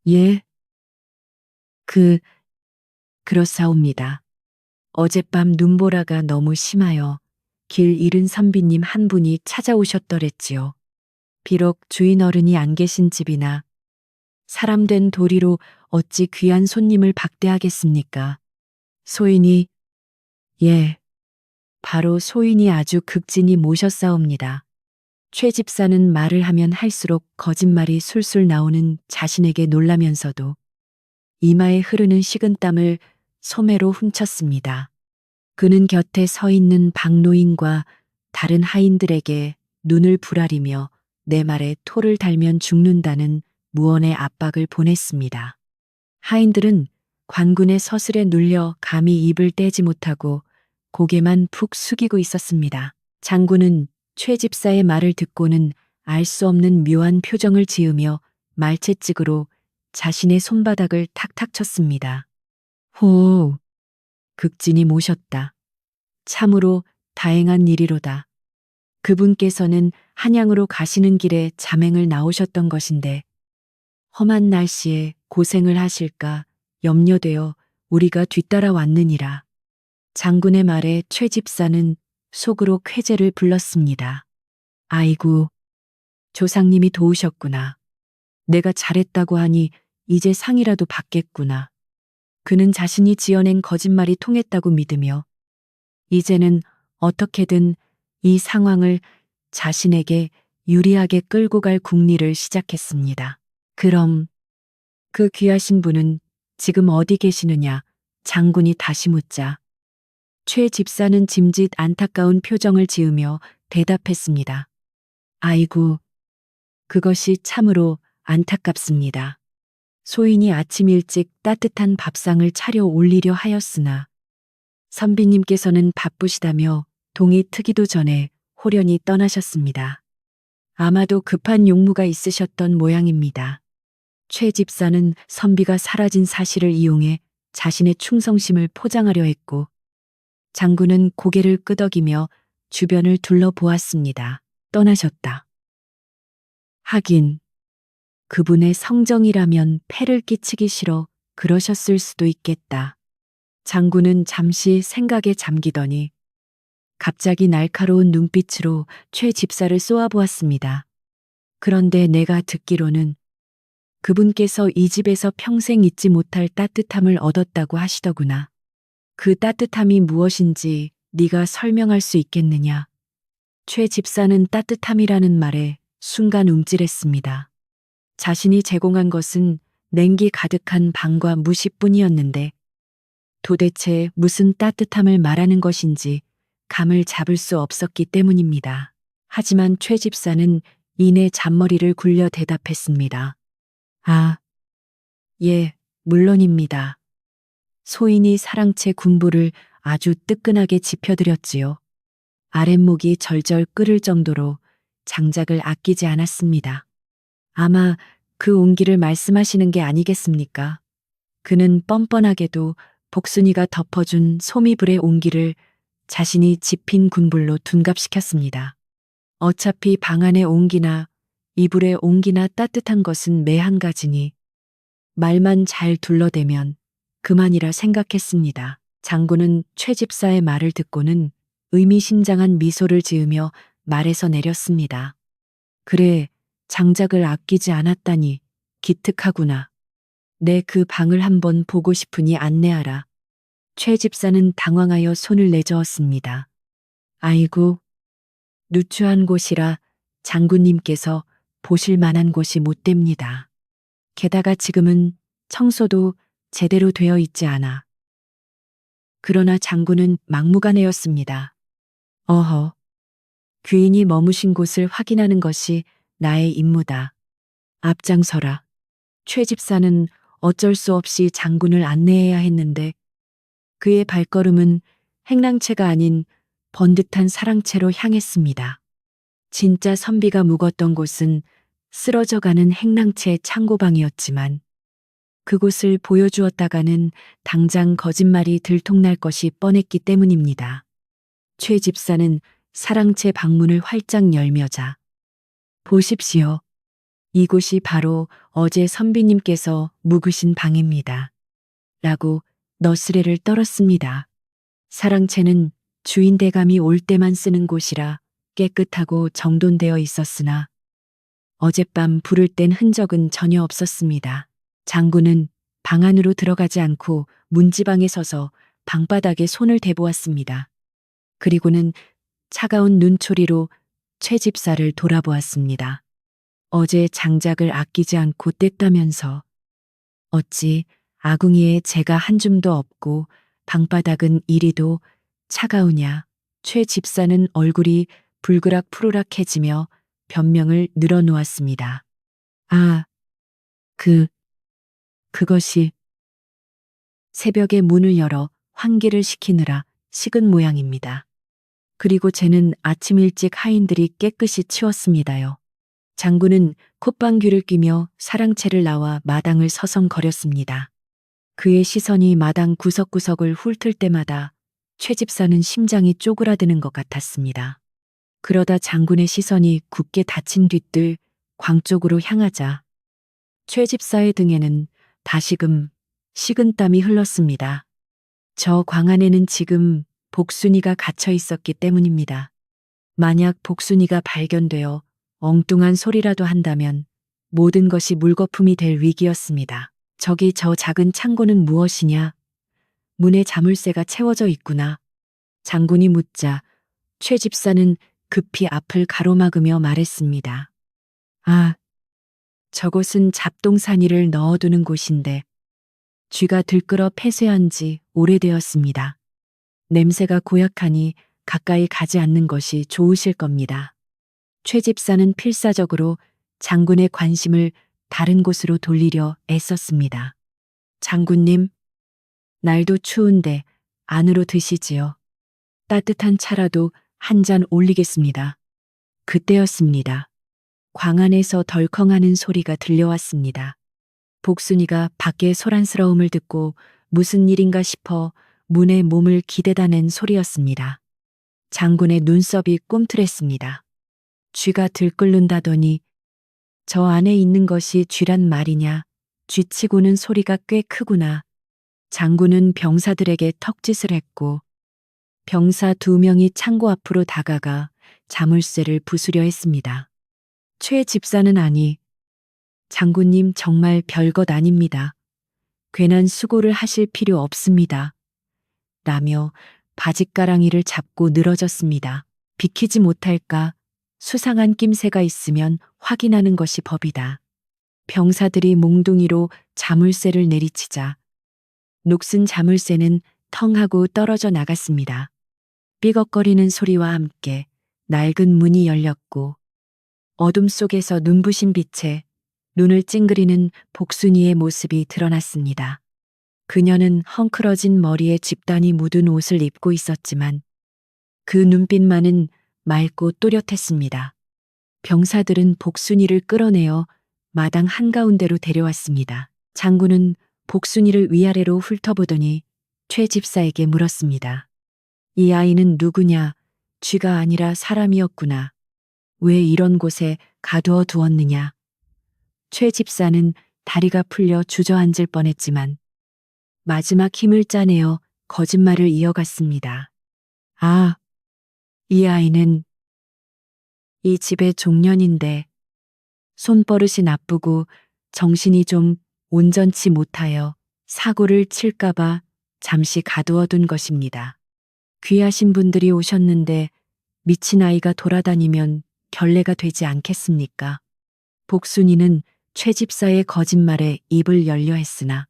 예. 그렇사옵니다. 어젯밤 눈보라가 너무 심하여 길 잃은 선비님 한 분이 찾아오셨더랬지요. 비록 주인 어른이 안 계신 집이나 사람 된 도리로 어찌 귀한 손님을 박대하겠습니까? 소인이, 예, 바로 소인이 아주 극진히 모셨사옵니다. 최 집사는 말을 하면 할수록 거짓말이 술술 나오는 자신에게 놀라면서도 이마에 흐르는 식은땀을 소매로 훔쳤습니다. 그는 곁에 서 있는 박노인과 다른 하인들에게 눈을 부라리며 내 말에 토를 달면 죽는다는 무언의 압박을 보냈습니다. 하인들은 관군의 서슬에 눌려 감히 입을 떼지 못하고 고개만 푹 숙이고 있었습니다. 장군은 최 집사의 말을 듣고는 알 수 없는 묘한 표정을 지으며 말채찍으로 자신의 손바닥을 탁탁 쳤습니다. 호, 극진히 모셨다. 참으로 다행한 일이로다. 그분께서는 한양으로 가시는 길에 잠행을 나오셨던 것인데 험한 날씨에 고생을 하실까 염려되어 우리가 뒤따라 왔느니라. 장군의 말에 최 집사는 속으로 쾌재를 불렀습니다. 아이고, 조상님이 도우셨구나. 내가 잘했다고 하니 이제 상이라도 받겠구나. 그는 자신이 지어낸 거짓말이 통했다고 믿으며 이제는 어떻게든 이 상황을 자신에게 유리하게 끌고 갈 궁리를 시작했습니다. 그럼 그 귀하신 분은 지금 어디 계시느냐? 장군이 다시 묻자 최 집사는 짐짓 안타까운 표정을 지으며 대답했습니다. 아이고, 그것이 참으로 안타깝습니다. 소인이 아침 일찍 따뜻한 밥상을 차려 올리려 하였으나 선비님께서는 바쁘시다며 동이 트기도 전에 홀연히 떠나셨습니다. 아마도 급한 용무가 있으셨던 모양입니다. 최 집사는 선비가 사라진 사실을 이용해 자신의 충성심을 포장하려 했고 장군은 고개를 끄덕이며 주변을 둘러보았습니다. 떠나셨다. 하긴 그분의 성정이라면 폐를 끼치기 싫어 그러셨을 수도 있겠다. 장군은 잠시 생각에 잠기더니 갑자기 날카로운 눈빛으로 최 집사를 쏘아보았습니다. 그런데 내가 듣기로는 그분께서 이 집에서 평생 잊지 못할 따뜻함을 얻었다고 하시더구나. 그 따뜻함이 무엇인지 네가 설명할 수 있겠느냐? 최 집사는 따뜻함이라는 말에 순간 움찔했습니다. 자신이 제공한 것은 냉기 가득한 방과 무시뿐이었는데 도대체 무슨 따뜻함을 말하는 것인지 감을 잡을 수 없었기 때문입니다. 하지만 최 집사는 이내 잔머리를 굴려 대답했습니다. 아, 예, 물론입니다. 소인이 사랑채 군부를 아주 뜨끈하게 지펴드렸지요. 아랫목이 절절 끓을 정도로 장작을 아끼지 않았습니다. 아마 그 온기를 말씀하시는 게 아니겠습니까? 그는 뻔뻔하게도 복순이가 덮어준 소미불의 온기를 자신이 지핀 군불로 둔갑시켰습니다. 어차피 방 안의 온기나 이불의 온기나 따뜻한 것은 매 한 가지니 말만 잘 둘러대면 그만이라 생각했습니다. 장군은 최 집사의 말을 듣고는 의미심장한 미소를 지으며 말에서 내렸습니다. 그래, 장작을 아끼지 않았다니 기특하구나. 내 그 방을 한번 보고 싶으니 안내하라. 최 집사는 당황하여 손을 내저었습니다. 아이고, 누추한 곳이라 장군님께서 보실 만한 곳이 못 됩니다. 게다가 지금은 청소도 제대로 되어 있지 않아. 그러나 장군은 막무가내였습니다. 어허, 귀인이 머무신 곳을 확인하는 것이 나의 임무다. 앞장서라. 최 집사는 어쩔 수 없이 장군을 안내해야 했는데 그의 발걸음은 행랑채가 아닌 번듯한 사랑채로 향했습니다. 진짜 선비가 묵었던 곳은 쓰러져가는 행랑채 창고방이었지만 그곳을 보여주었다가는 당장 거짓말이 들통날 것이 뻔했기 때문입니다. 최 집사는 사랑채 방문을 활짝 열며자 보십시오. 이곳이 바로 어제 선비님께서 묵으신 방입니다. 라고 너스레를 떨었습니다. 사랑채는 주인 대감이 올 때만 쓰는 곳이라 깨끗하고 정돈되어 있었으나 어젯밤 불을 뗀 흔적은 전혀 없었습니다. 장군은 방 안으로 들어가지 않고 문지방에 서서 방바닥에 손을 대보았습니다. 그리고는 차가운 눈초리로 최 집사를 돌아보았습니다. 어제 장작을 아끼지 않고 뗐다면서 어찌 아궁이에 재가 한 줌도 없고 방바닥은 이리도 차가우냐. 최 집사는 얼굴이 불그락 푸르락해지며 변명을 늘어놓았습니다. 아, 그것이 새벽에 문을 열어 환기를 시키느라 식은 모양입니다. 그리고 쟤는 아침 일찍 하인들이 깨끗이 치웠습니다요. 장군은 콧방귀를 뀌며 사랑채를 나와 마당을 서성거렸습니다. 그의 시선이 마당 구석구석을 훑을 때마다 최 집사는 심장이 쪼그라드는 것 같았습니다. 그러다 장군의 시선이 굳게 닫힌 뒤뜰 광 쪽으로 향하자 최 집사의 등에는 다시금 식은땀이 흘렀습니다. 저 광 안에는 지금 복순이가 갇혀 있었기 때문입니다. 만약 복순이가 발견되어 엉뚱한 소리라도 한다면 모든 것이 물거품이 될 위기였습니다. 저기 저 작은 창고는 무엇이냐? 문에 자물쇠가 채워져 있구나. 장군이 묻자 최 집사는 급히 앞을 가로막으며 말했습니다. 아, 저곳은 잡동사니를 넣어두는 곳인데 쥐가 들끓어 폐쇄한 지 오래되었습니다. 냄새가 고약하니 가까이 가지 않는 것이 좋으실 겁니다. 최 집사는 필사적으로 장군의 관심을 다른 곳으로 돌리려 애썼습니다. 장군님, 날도 추운데 안으로 드시지요. 따뜻한 차라도 한 잔 올리겠습니다. 그때였습니다. 광 안에서 덜컹하는 소리가 들려왔습니다. 복순이가 밖의 소란스러움을 듣고 무슨 일인가 싶어 문에 몸을 기대다 낸 소리였습니다. 장군의 눈썹이 꿈틀했습니다. 쥐가 들끓는다더니 저 안에 있는 것이 쥐란 말이냐. 쥐치고는 소리가 꽤 크구나. 장군은 병사들에게 턱짓을 했고 병사 2명이 창고 앞으로 다가가 자물쇠를 부수려 했습니다. 최 집사는 아니, 장군님 정말 별것 아닙니다. 괜한 수고를 하실 필요 없습니다. 라며 바짓가랑이를 잡고 늘어졌습니다. 비키지 못할까? 수상한 낌새가 있으면 확인하는 것이 법이다. 병사들이 몽둥이로 자물쇠를 내리치자 녹슨 자물쇠는 텅 하고 떨어져 나갔습니다. 삐걱거리는 소리와 함께 낡은 문이 열렸고 어둠 속에서 눈부신 빛에 눈을 찡그리는 복순이의 모습이 드러났습니다. 그녀는 헝클어진 머리에 집단이 묻은 옷을 입고 있었지만 그 눈빛만은 맑고 또렷했습니다. 병사들은 복순이를 끌어내어 마당 한가운데로 데려왔습니다. 장군은 복순이를 위아래로 훑어보더니 최 집사에게 물었습니다. 이 아이는 누구냐? 쥐가 아니라 사람이었구나. 왜 이런 곳에 가두어 두었느냐? 최 집사는 다리가 풀려 주저앉을 뻔했지만 마지막 힘을 짜내어 거짓말을 이어갔습니다. 아, 이 아이는 이 집의 종년인데 손버릇이 나쁘고 정신이 좀 온전치 못하여 사고를 칠까봐 잠시 가두어둔 것입니다. 귀하신 분들이 오셨는데 미친 아이가 돌아다니면 결례가 되지 않겠습니까? 복순이는 최 집사의 거짓말에 입을 열려 했으나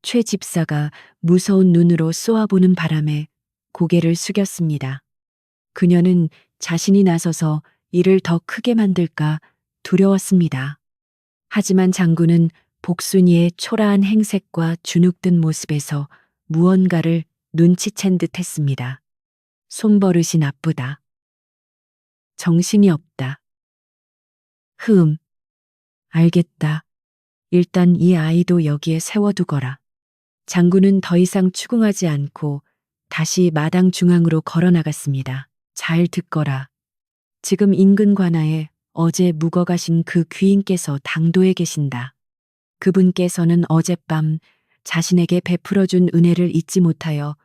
최 집사가 무서운 눈으로 쏘아보는 바람에 고개를 숙였습니다. 그녀는 자신이 나서서 이를 더 크게 만들까 두려웠습니다. 하지만 장군은 복순이의 초라한 행색과 주눅든 모습에서 무언가를 눈치챈 듯 했습니다. 손버릇이 나쁘다. 정신이 없다. 알겠다. 일단 이 아이도 여기에 세워두거라. 장군은 더 이상 추궁하지 않고 다시 마당 중앙으로 걸어 나갔습니다. 잘 듣거라. 지금 인근 관아에 어제 묵어가신 그 귀인께서 당도에 계신다. 그분께서는 어젯밤 자신에게 베풀어준 은혜를 잊지 못하여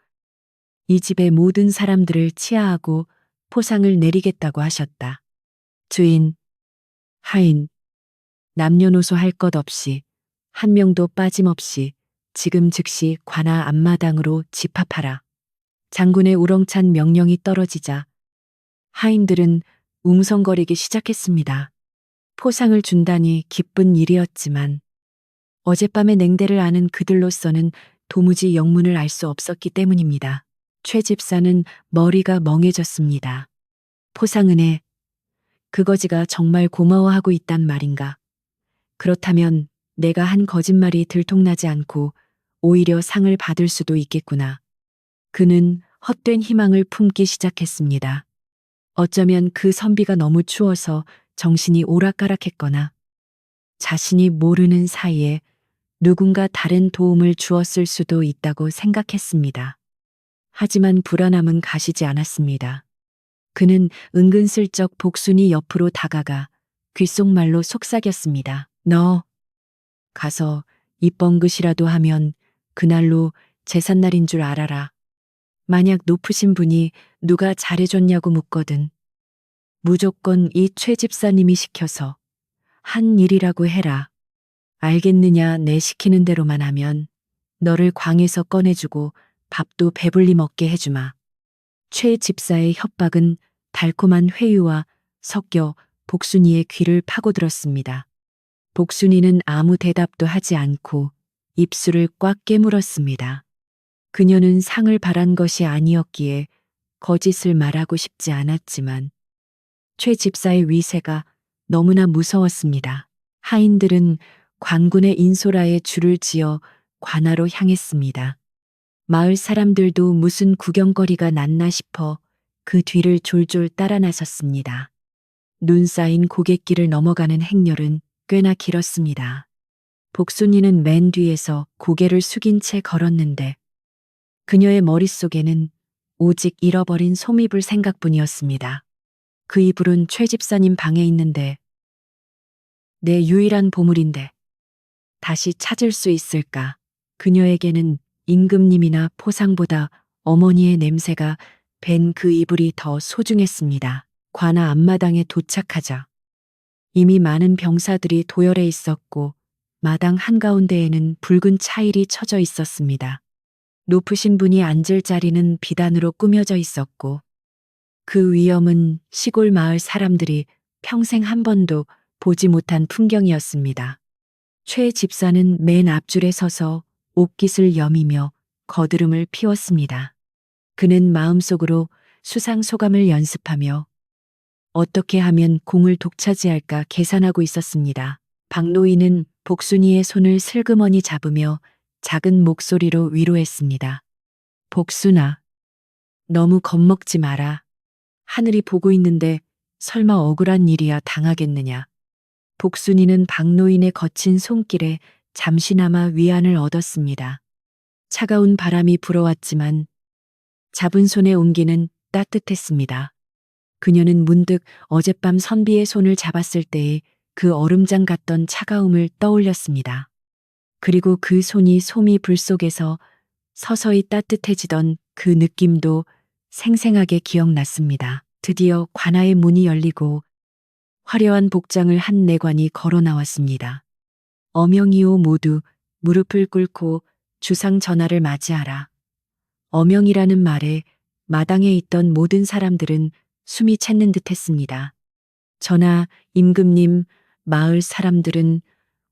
이 집의 모든 사람들을 치하하고 포상을 내리겠다고 하셨다. 주인, 하인, 남녀노소 할 것 없이 한 명도 빠짐없이 지금 즉시 관아 앞마당으로 집합하라. 장군의 우렁찬 명령이 떨어지자 하인들은 웅성거리기 시작했습니다. 포상을 준다니 기쁜 일이었지만 어젯밤의 냉대를 아는 그들로서는 도무지 영문을 알 수 없었기 때문입니다. 최 집사는 머리가 멍해졌습니다. 포상은혜, 그거지가 정말 고마워하고 있단 말인가? 그렇다면 내가 한 거짓말이 들통나지 않고 오히려 상을 받을 수도 있겠구나. 그는 헛된 희망을 품기 시작했습니다. 어쩌면 그 선비가 너무 추워서 정신이 오락가락했거나 자신이 모르는 사이에 누군가 다른 도움을 주었을 수도 있다고 생각했습니다. 하지만 불안함은 가시지 않았습니다. 그는 은근슬쩍 복순이 옆으로 다가가 귓속말로 속삭였습니다. 너 가서 입번긋이라도 하면 그날로 제삿날인 줄 알아라. 만약 높으신 분이 누가 잘해줬냐고 묻거든 무조건 이 최 집사님이 시켜서 한 일이라고 해라. 알겠느냐? 내 시키는 대로만 하면 너를 광에서 꺼내주고 밥도 배불리 먹게 해주마. 최 집사의 협박은 달콤한 회유와 섞여 복순이의 귀를 파고들었습니다. 복순이는 아무 대답도 하지 않고 입술을 꽉 깨물었습니다. 그녀는 상을 바란 것이 아니었기에 거짓을 말하고 싶지 않았지만 최 집사의 위세가 너무나 무서웠습니다. 하인들은 관군의 인소라에 줄을 지어 관하로 향했습니다. 마을 사람들도 무슨 구경거리가 났나 싶어 그 뒤를 졸졸 따라 나섰습니다. 눈 쌓인 고갯길을 넘어가는 행렬은 꽤나 길었습니다. 복순이는 맨 뒤에서 고개를 숙인 채 걸었는데 그녀의 머릿속에는 오직 잃어버린 솜이불 생각뿐이었습니다. 그 이불은 최 집사님 방에 있는데 내 유일한 보물인데 다시 찾을 수 있을까? 그녀에게는 임금님이나 포상보다 어머니의 냄새가 밴 그 이불이 더 소중했습니다. 관아 앞마당에 도착하자 이미 많은 병사들이 도열해 있었고 마당 한가운데에는 붉은 차일이 쳐져 있었습니다. 높으신 분이 앉을 자리는 비단으로 꾸며져 있었고 그 위엄은 시골 마을 사람들이 평생 한 번도 보지 못한 풍경이었습니다. 최 집사는 맨 앞줄에 서서 옷깃을 여미며 거드름을 피웠습니다. 그는 마음속으로 수상소감을 연습하며 어떻게 하면 공을 독차지할까 계산하고 있었습니다. 박노인은 복순이의 손을 슬그머니 잡으며 작은 목소리로 위로했습니다. 복순아, 너무 겁먹지 마라. 하늘이 보고 있는데 설마 억울한 일이야 당하겠느냐. 복순이는 박노인의 거친 손길에 잠시나마 위안을 얻었습니다. 차가운 바람이 불어왔지만 잡은 손의 온기는 따뜻했습니다. 그녀는 문득 어젯밤 선비의 손을 잡았을 때의 그 얼음장 같던 차가움을 떠올렸습니다. 그리고 그 손이 솜이 불 속에서 서서히 따뜻해지던 그 느낌도 생생하게 기억났습니다. 드디어 관아의 문이 열리고 화려한 복장을 한 내관이 걸어 나왔습니다. 어명이오 모두 무릎을 꿇고 주상 전하를 맞이하라. 어명이라는 말에 마당에 있던 모든 사람들은 숨이 찼는 듯 했습니다. 전하, 임금님, 마을 사람들은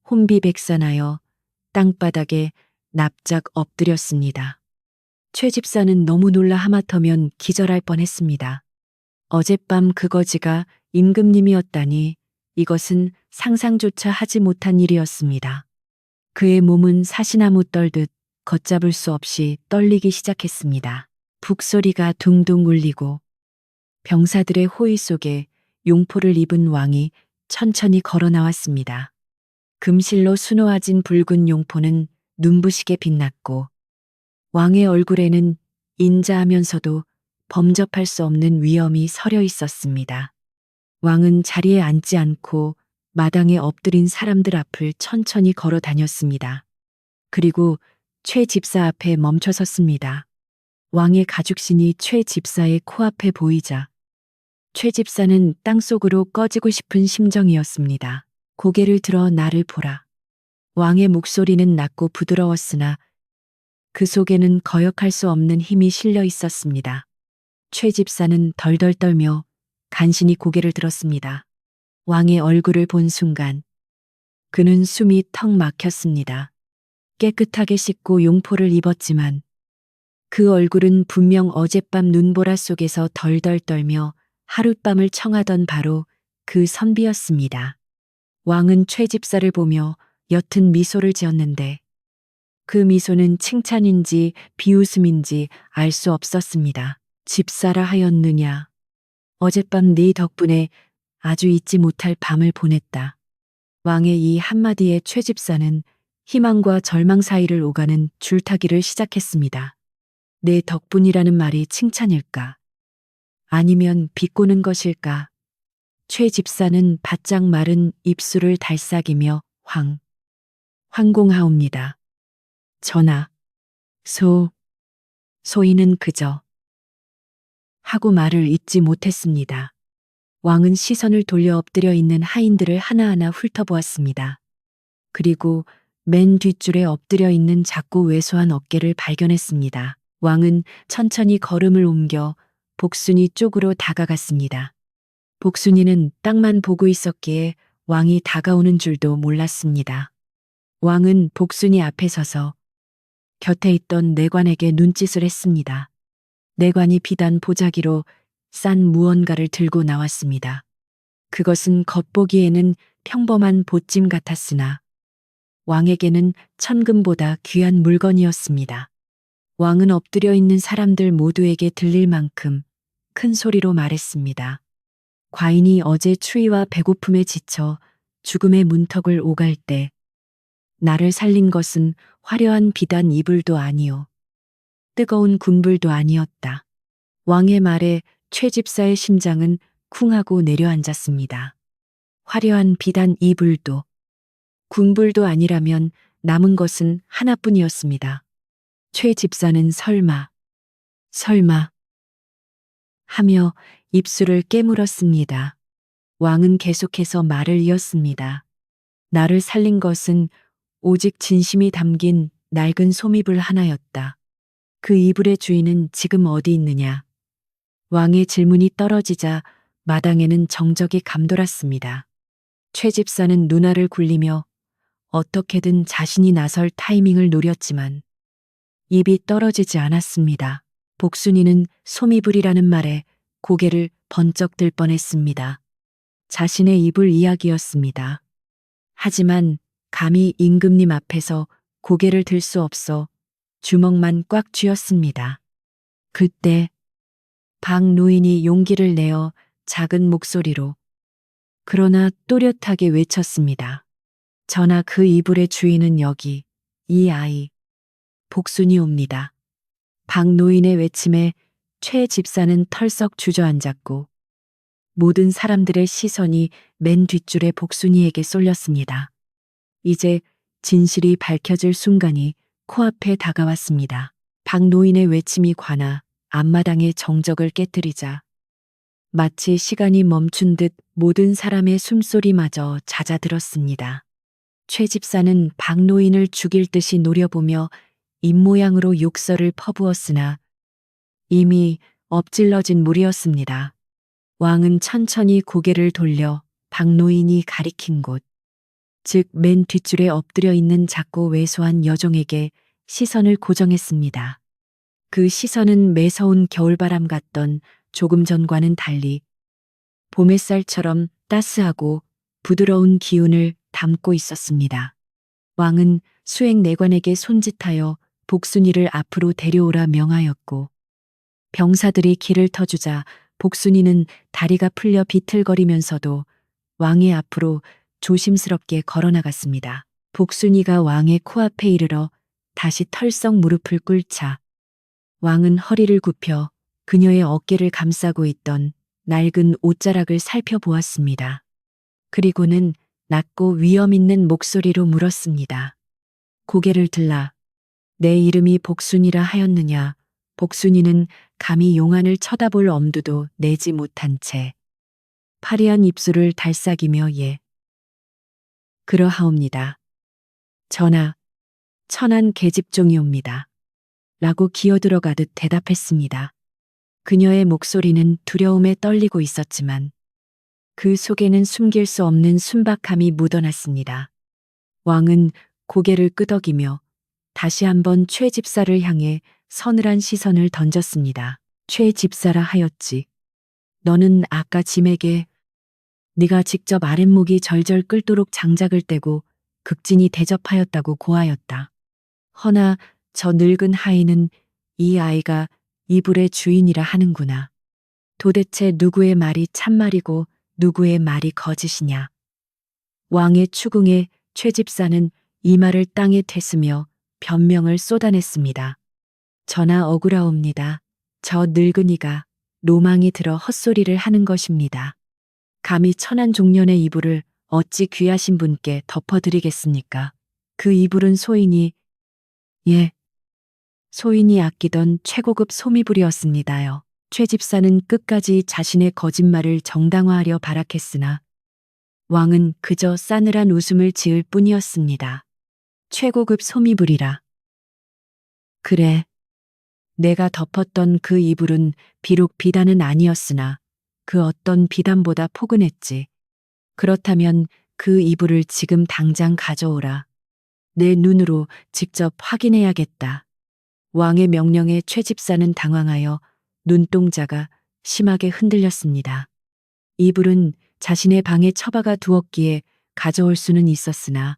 혼비백산하여 땅바닥에 납작 엎드렸습니다. 최 집사는 너무 놀라 하마터면 기절할 뻔했습니다. 어젯밤 그 거지가 임금님이었다니 이것은 상상조차 하지 못한 일이었습니다. 그의 몸은 사시나무 떨듯 걷잡을 수 없이 떨리기 시작했습니다. 북소리가 둥둥 울리고 병사들의 호의 속에 용포를 입은 왕이 천천히 걸어 나왔습니다. 금실로 수놓아진 붉은 용포는 눈부시게 빛났고 왕의 얼굴에는 인자하면서도 범접할 수 없는 위엄이 서려 있었습니다. 왕은 자리에 앉지 않고 마당에 엎드린 사람들 앞을 천천히 걸어 다녔습니다. 그리고 최 집사 앞에 멈춰 섰습니다. 왕의 가죽신이 최 집사의 코앞에 보이자 최 집사는 땅속으로 꺼지고 싶은 심정이었습니다. 고개를 들어 나를 보라. 왕의 목소리는 낮고 부드러웠으나 그 속에는 거역할 수 없는 힘이 실려 있었습니다. 최 집사는 덜덜 떨며 간신히 고개를 들었습니다. 왕의 얼굴을 본 순간 그는 숨이 턱 막혔습니다. 깨끗하게 씻고 용포를 입었지만 그 얼굴은 분명 어젯밤 눈보라 속에서 덜덜 떨며 하룻밤을 청하던 바로 그 선비였습니다. 왕은 최 집사를 보며 옅은 미소를 지었는데 그 미소는 칭찬인지 비웃음인지 알 수 없었습니다. 집사라 하였느냐. 어젯밤 네 덕분에 아주 잊지 못할 밤을 보냈다. 왕의 이 한마디에 최 집사는 희망과 절망 사이를 오가는 줄타기를 시작했습니다. 내 덕분이라는 말이 칭찬일까? 아니면 비꼬는 것일까? 최 집사는 바짝 마른 입술을 달싹이며 황공하옵니다. 전하, 소인은 그저 하고 말을 잇지 못했습니다. 왕은 시선을 돌려 엎드려 있는 하인들을 하나하나 훑어보았습니다. 그리고 맨 뒷줄에 엎드려 있는 작고 왜소한 어깨를 발견했습니다. 왕은 천천히 걸음을 옮겨 복순이 쪽으로 다가갔습니다. 복순이는 땅만 보고 있었기에 왕이 다가오는 줄도 몰랐습니다. 왕은 복순이 앞에 서서 곁에 있던 내관에게 눈짓을 했습니다. 내관이 비단 보자기로 싼 무언가를 들고 나왔습니다. 그것은 겉보기에는 평범한 보찜 같았으나 왕에게는 천금보다 귀한 물건이었습니다. 왕은 엎드려 있는 사람들 모두에게 들릴 만큼 큰 소리로 말했습니다. 과인이 어제 추위와 배고픔에 지쳐 죽음의 문턱을 오갈 때 나를 살린 것은 화려한 비단 이불도 아니요 뜨거운 군불도 아니었다. 왕의 말에 최 집사의 심장은 쿵하고 내려앉았습니다. 화려한 비단 이불도 군불도 아니라면 남은 것은 하나뿐이었습니다. 최 집사는 설마 하며 입술을 깨물었습니다. 왕은 계속해서 말을 이었습니다. 나를 살린 것은 오직 진심이 담긴 낡은 솜이불 하나였다. 그 이불의 주인은 지금 어디 있느냐? 왕의 질문이 떨어지자 마당에는 정적이 감돌았습니다. 최 집사는 눈알을 굴리며 어떻게든 자신이 나설 타이밍을 노렸지만 입이 떨어지지 않았습니다. 복순이는 솜이불이라는 말에 고개를 번쩍 들 뻔했습니다. 자신의 이불 이야기였습니다. 하지만 감히 임금님 앞에서 고개를 들 수 없어 주먹만 꽉 쥐었습니다. 그때 박 노인이 용기를 내어 작은 목소리로 그러나 또렷하게 외쳤습니다. 전하 그 이불의 주인은 여기 이 아이 복순이옵니다. 박 노인의 외침에 최 집사는 털썩 주저앉았고 모든 사람들의 시선이 맨 뒷줄의 복순이에게 쏠렸습니다. 이제 진실이 밝혀질 순간이 코앞에 다가왔습니다. 박 노인의 외침이 관아 앞마당의 정적을 깨뜨리자 마치 시간이 멈춘 듯 모든 사람의 숨소리마저 잦아들었습니다. 최 집사는 박 노인을 죽일 듯이 노려보며 입모양으로 욕설을 퍼부었으나 이미 엎질러진 물이었습니다. 왕은 천천히 고개를 돌려 박 노인이 가리킨 곳, 즉 맨 뒷줄에 엎드려 있는 작고 왜소한 여종에게 시선을 고정했습니다. 그 시선은 매서운 겨울바람 같던 조금 전과는 달리 봄 햇살처럼 따스하고 부드러운 기운을 담고 있었습니다. 왕은 수행 내관에게 손짓하여 복순이를 앞으로 데려오라 명하였고 병사들이 길을 터주자 복순이는 다리가 풀려 비틀거리면서도 왕의 앞으로 조심스럽게 걸어나갔습니다. 복순이가 왕의 코앞에 이르러 다시 털썩 무릎을 꿇자 왕은 허리를 굽혀 그녀의 어깨를 감싸고 있던 낡은 옷자락을 살펴보았습니다. 그리고는 낮고 위험 있는 목소리로 물었습니다. 고개를 들라. 내 이름이 복순이라 하였느냐? 복순이는 감히 용안을 쳐다볼 엄두도 내지 못한 채 파리한 입술을 달싹이며 예. 그러하옵니다. 전하, 천한 계집종이옵니다. 라고 기어들어가듯 대답했습니다. 그녀의 목소리는 두려움에 떨리고 있었지만 그 속에는 숨길 수 없는 순박함이 묻어났습니다. 왕은 고개를 끄덕이며 다시 한번 최 집사를 향해 서늘한 시선을 던졌습니다. 최 집사라 하였지. 너는 아까 짐에게 네가 직접 아랫목이 절절 끓도록 장작을 떼고 극진히 대접하였다고 고하였다. 허나 저 늙은 하인은 이 아이가 이불의 주인이라 하는구나. 도대체 누구의 말이 참말이고 누구의 말이 거짓이냐. 왕의 추궁에 최 집사는 이마를 땅에 댔으며 변명을 쏟아냈습니다. 전하 억울하옵니다. 저 늙은이가 로망이 들어 헛소리를 하는 것입니다. 감히 천한 종년의 이불을 어찌 귀하신 분께 덮어드리겠습니까? 그 이불은 소인이 아끼던 최고급 소미불이었습니다요. 최 집사는 끝까지 자신의 거짓말을 정당화하려 발악했으나 왕은 그저 싸늘한 웃음을 지을 뿐이었습니다. 최고급 소미불이라. 그래. 내가 덮었던 그 이불은 비록 비단은 아니었으나 그 어떤 비단보다 포근했지. 그렇다면 그 이불을 지금 당장 가져오라. 내 눈으로 직접 확인해야겠다. 왕의 명령에 최 집사는 당황하여 눈동자가 심하게 흔들렸습니다. 이불은 자신의 방에 처박아 두었기에 가져올 수는 있었으나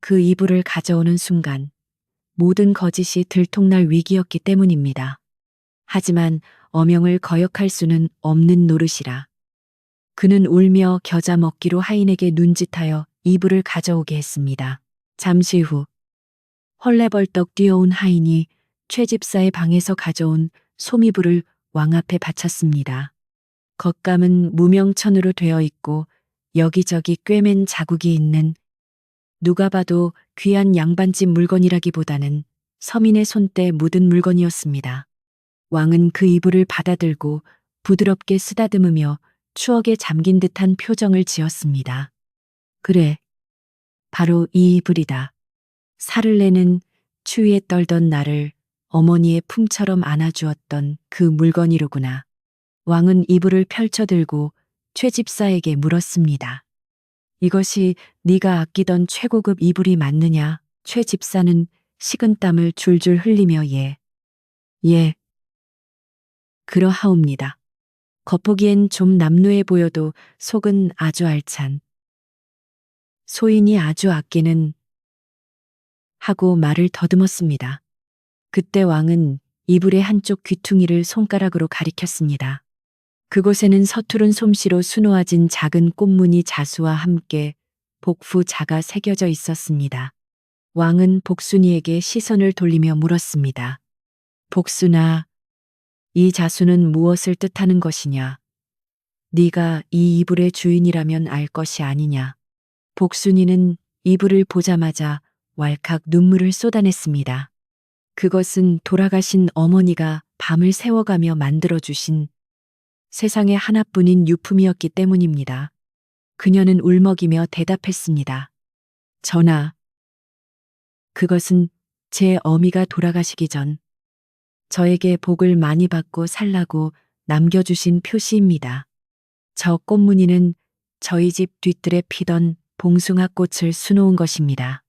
그 이불을 가져오는 순간 모든 거짓이 들통날 위기였기 때문입니다. 하지만 어명을 거역할 수는 없는 노릇이라. 그는 울며 겨자 먹기로 하인에게 눈짓하여 이불을 가져오게 했습니다. 잠시 후 헐레벌떡 뛰어온 하인이 최 집사의 방에서 가져온 소미불을 왕 앞에 바쳤습니다. 겉감은 무명천으로 되어 있고 여기저기 꿰맨 자국이 있는 누가 봐도 귀한 양반집 물건이라기보다는 서민의 손때 묻은 물건이었습니다. 왕은 그 이불을 받아들고 부드럽게 쓰다듬으며 추억에 잠긴 듯한 표정을 지었습니다. 그래, 바로 이 이불이다. 살을 내는 추위에 떨던 나를 어머니의 품처럼 안아주었던 그 물건이로구나. 왕은 이불을 펼쳐들고 최 집사에게 물었습니다. 이것이 네가 아끼던 최고급 이불이 맞느냐? 최 집사는 식은땀을 줄줄 흘리며 예, 그러하옵니다. 겉보기엔 좀 남루해 보여도 속은 아주 알찬. 소인이 아주 아끼는 하고 말을 더듬었습니다. 그때 왕은 이불의 한쪽 귀퉁이를 손가락으로 가리켰습니다. 그곳에는 서투른 솜씨로 수놓아진 작은 꽃무늬 자수와 함께 복부자가 새겨져 있었습니다. 왕은 복순이에게 시선을 돌리며 물었습니다. 복순아, 이 자수는 무엇을 뜻하는 것이냐? 네가 이 이불의 주인이라면 알 것이 아니냐? 복순이는 이불을 보자마자 왈칵 눈물을 쏟아냈습니다. 그것은 돌아가신 어머니가 밤을 새워가며 만들어주신 세상에 하나뿐인 유품이었기 때문입니다. 그녀는 울먹이며 대답했습니다. 전하, 그것은 제 어미가 돌아가시기 전 저에게 복을 많이 받고 살라고 남겨주신 표시입니다. 저 꽃무늬는 저희 집 뒤뜰에 피던 봉숭아 꽃을 수놓은 것입니다.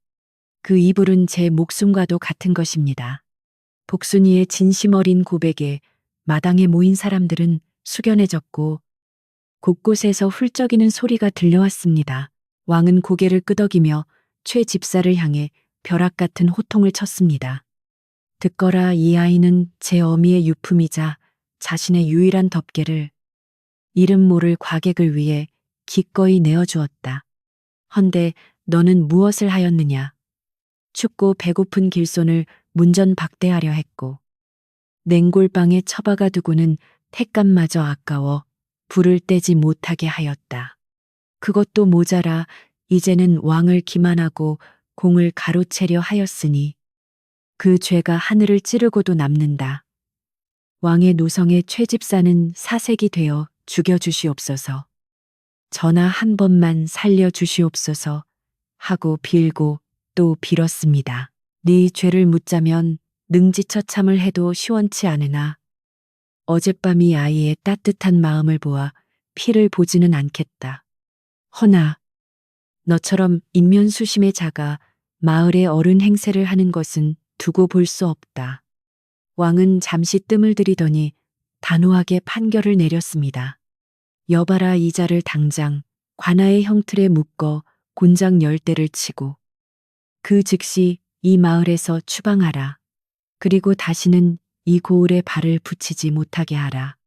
그 이불은 제 목숨과도 같은 것입니다. 복순이의 진심 어린 고백에 마당에 모인 사람들은 숙연해졌고 곳곳에서 훌쩍이는 소리가 들려왔습니다. 왕은 고개를 끄덕이며 최 집사를 향해 벼락 같은 호통을 쳤습니다. 듣거라, 이 아이는 제 어미의 유품이자 자신의 유일한 덮개를 이름 모를 과객을 위해 기꺼이 내어주었다. 헌데 너는 무엇을 하였느냐? 춥고 배고픈 길손을 문전박대하려 했고 냉골방에 처박아 두고는 택감마저 아까워 불을 떼지 못하게 하였다. 그것도 모자라 이제는 왕을 기만하고 공을 가로채려 하였으니 그 죄가 하늘을 찌르고도 남는다. 왕의 노성에 최 집사는 사색이 되어 죽여주시옵소서. 전하 한 번만 살려주시옵소서 하고 빌고 또 빌었습니다. 네 죄를 묻자면 능지처참을 해도 시원치 않으나 어젯밤 이 아이의 따뜻한 마음을 보아 피를 보지는 않겠다. 허나 너처럼 인면수심의 자가 마을의 어른 행세를 하는 것은 두고 볼 수 없다. 왕은 잠시 뜸을 들이더니 단호하게 판결을 내렸습니다. 여봐라, 이 자를 당장 관아의 형틀에 묶어 곤장 10대를 치고 그 즉시 이 마을에서 추방하라. 그리고 다시는 이 고을에 발을 붙이지 못하게 하라.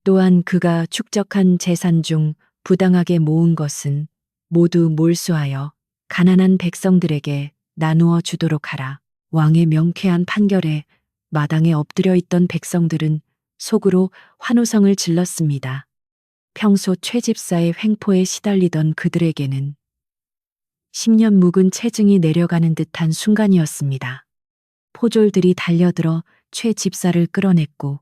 또한 그가 축적한 재산 중 부당하게 모은 것은 모두 몰수하여 가난한 백성들에게 나누어 주도록 하라. 왕의 명쾌한 판결에 마당에 엎드려 있던 백성들은 속으로 환호성을 질렀습니다. 평소 최 집사의 횡포에 시달리던 그들에게는 10년 묵은 체증이 내려가는 듯한 순간이었습니다. 포졸들이 달려들어 최 집사를 끌어냈고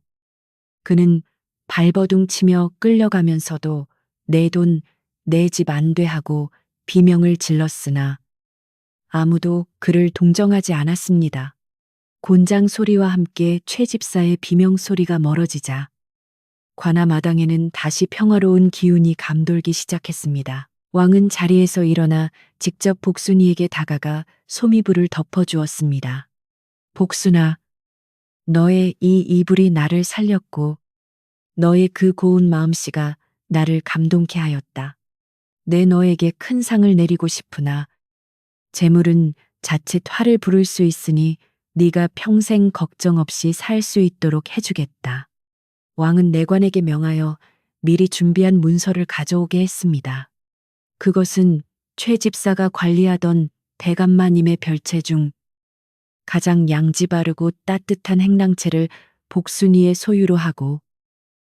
그는 발버둥 치며 끌려가면서도 내 돈, 내 집 안 돼 하고 비명을 질렀으나 아무도 그를 동정하지 않았습니다. 곤장 소리와 함께 최 집사의 비명 소리가 멀어지자 관아 마당에는 다시 평화로운 기운이 감돌기 시작했습니다. 왕은 자리에서 일어나 직접 복순이에게 다가가 소미불을 덮어주었습니다. 복순아, 너의 이 이불이 나를 살렸고 너의 그 고운 마음씨가 나를 감동케 하였다. 내 너에게 큰 상을 내리고 싶으나 재물은 자칫 화를 부를 수 있으니 네가 평생 걱정 없이 살 수 있도록 해주겠다. 왕은 내관에게 명하여 미리 준비한 문서를 가져오게 했습니다. 그것은 최 집사가 관리하던 대감마님의 별채 중 가장 양지 바르고 따뜻한 행랑채를 복순이의 소유로 하고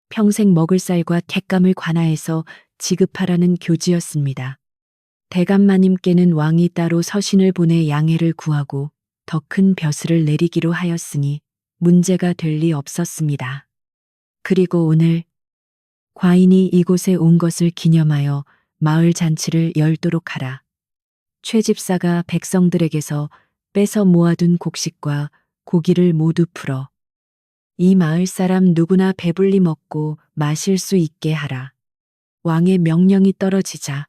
평생 먹을 쌀과 객감을 관하에서 지급하라는 교지였습니다. 대감마님께는 왕이 따로 서신을 보내 양해를 구하고 더 큰 벼슬을 내리기로 하였으니 문제가 될 리 없었습니다. 그리고 오늘 과인이 이곳에 온 것을 기념하여 마을 잔치를 열도록 하라. 최 집사가 백성들에게서 뺏어 모아둔 곡식과 고기를 모두 풀어 이 마을 사람 누구나 배불리 먹고 마실 수 있게 하라. 왕의 명령이 떨어지자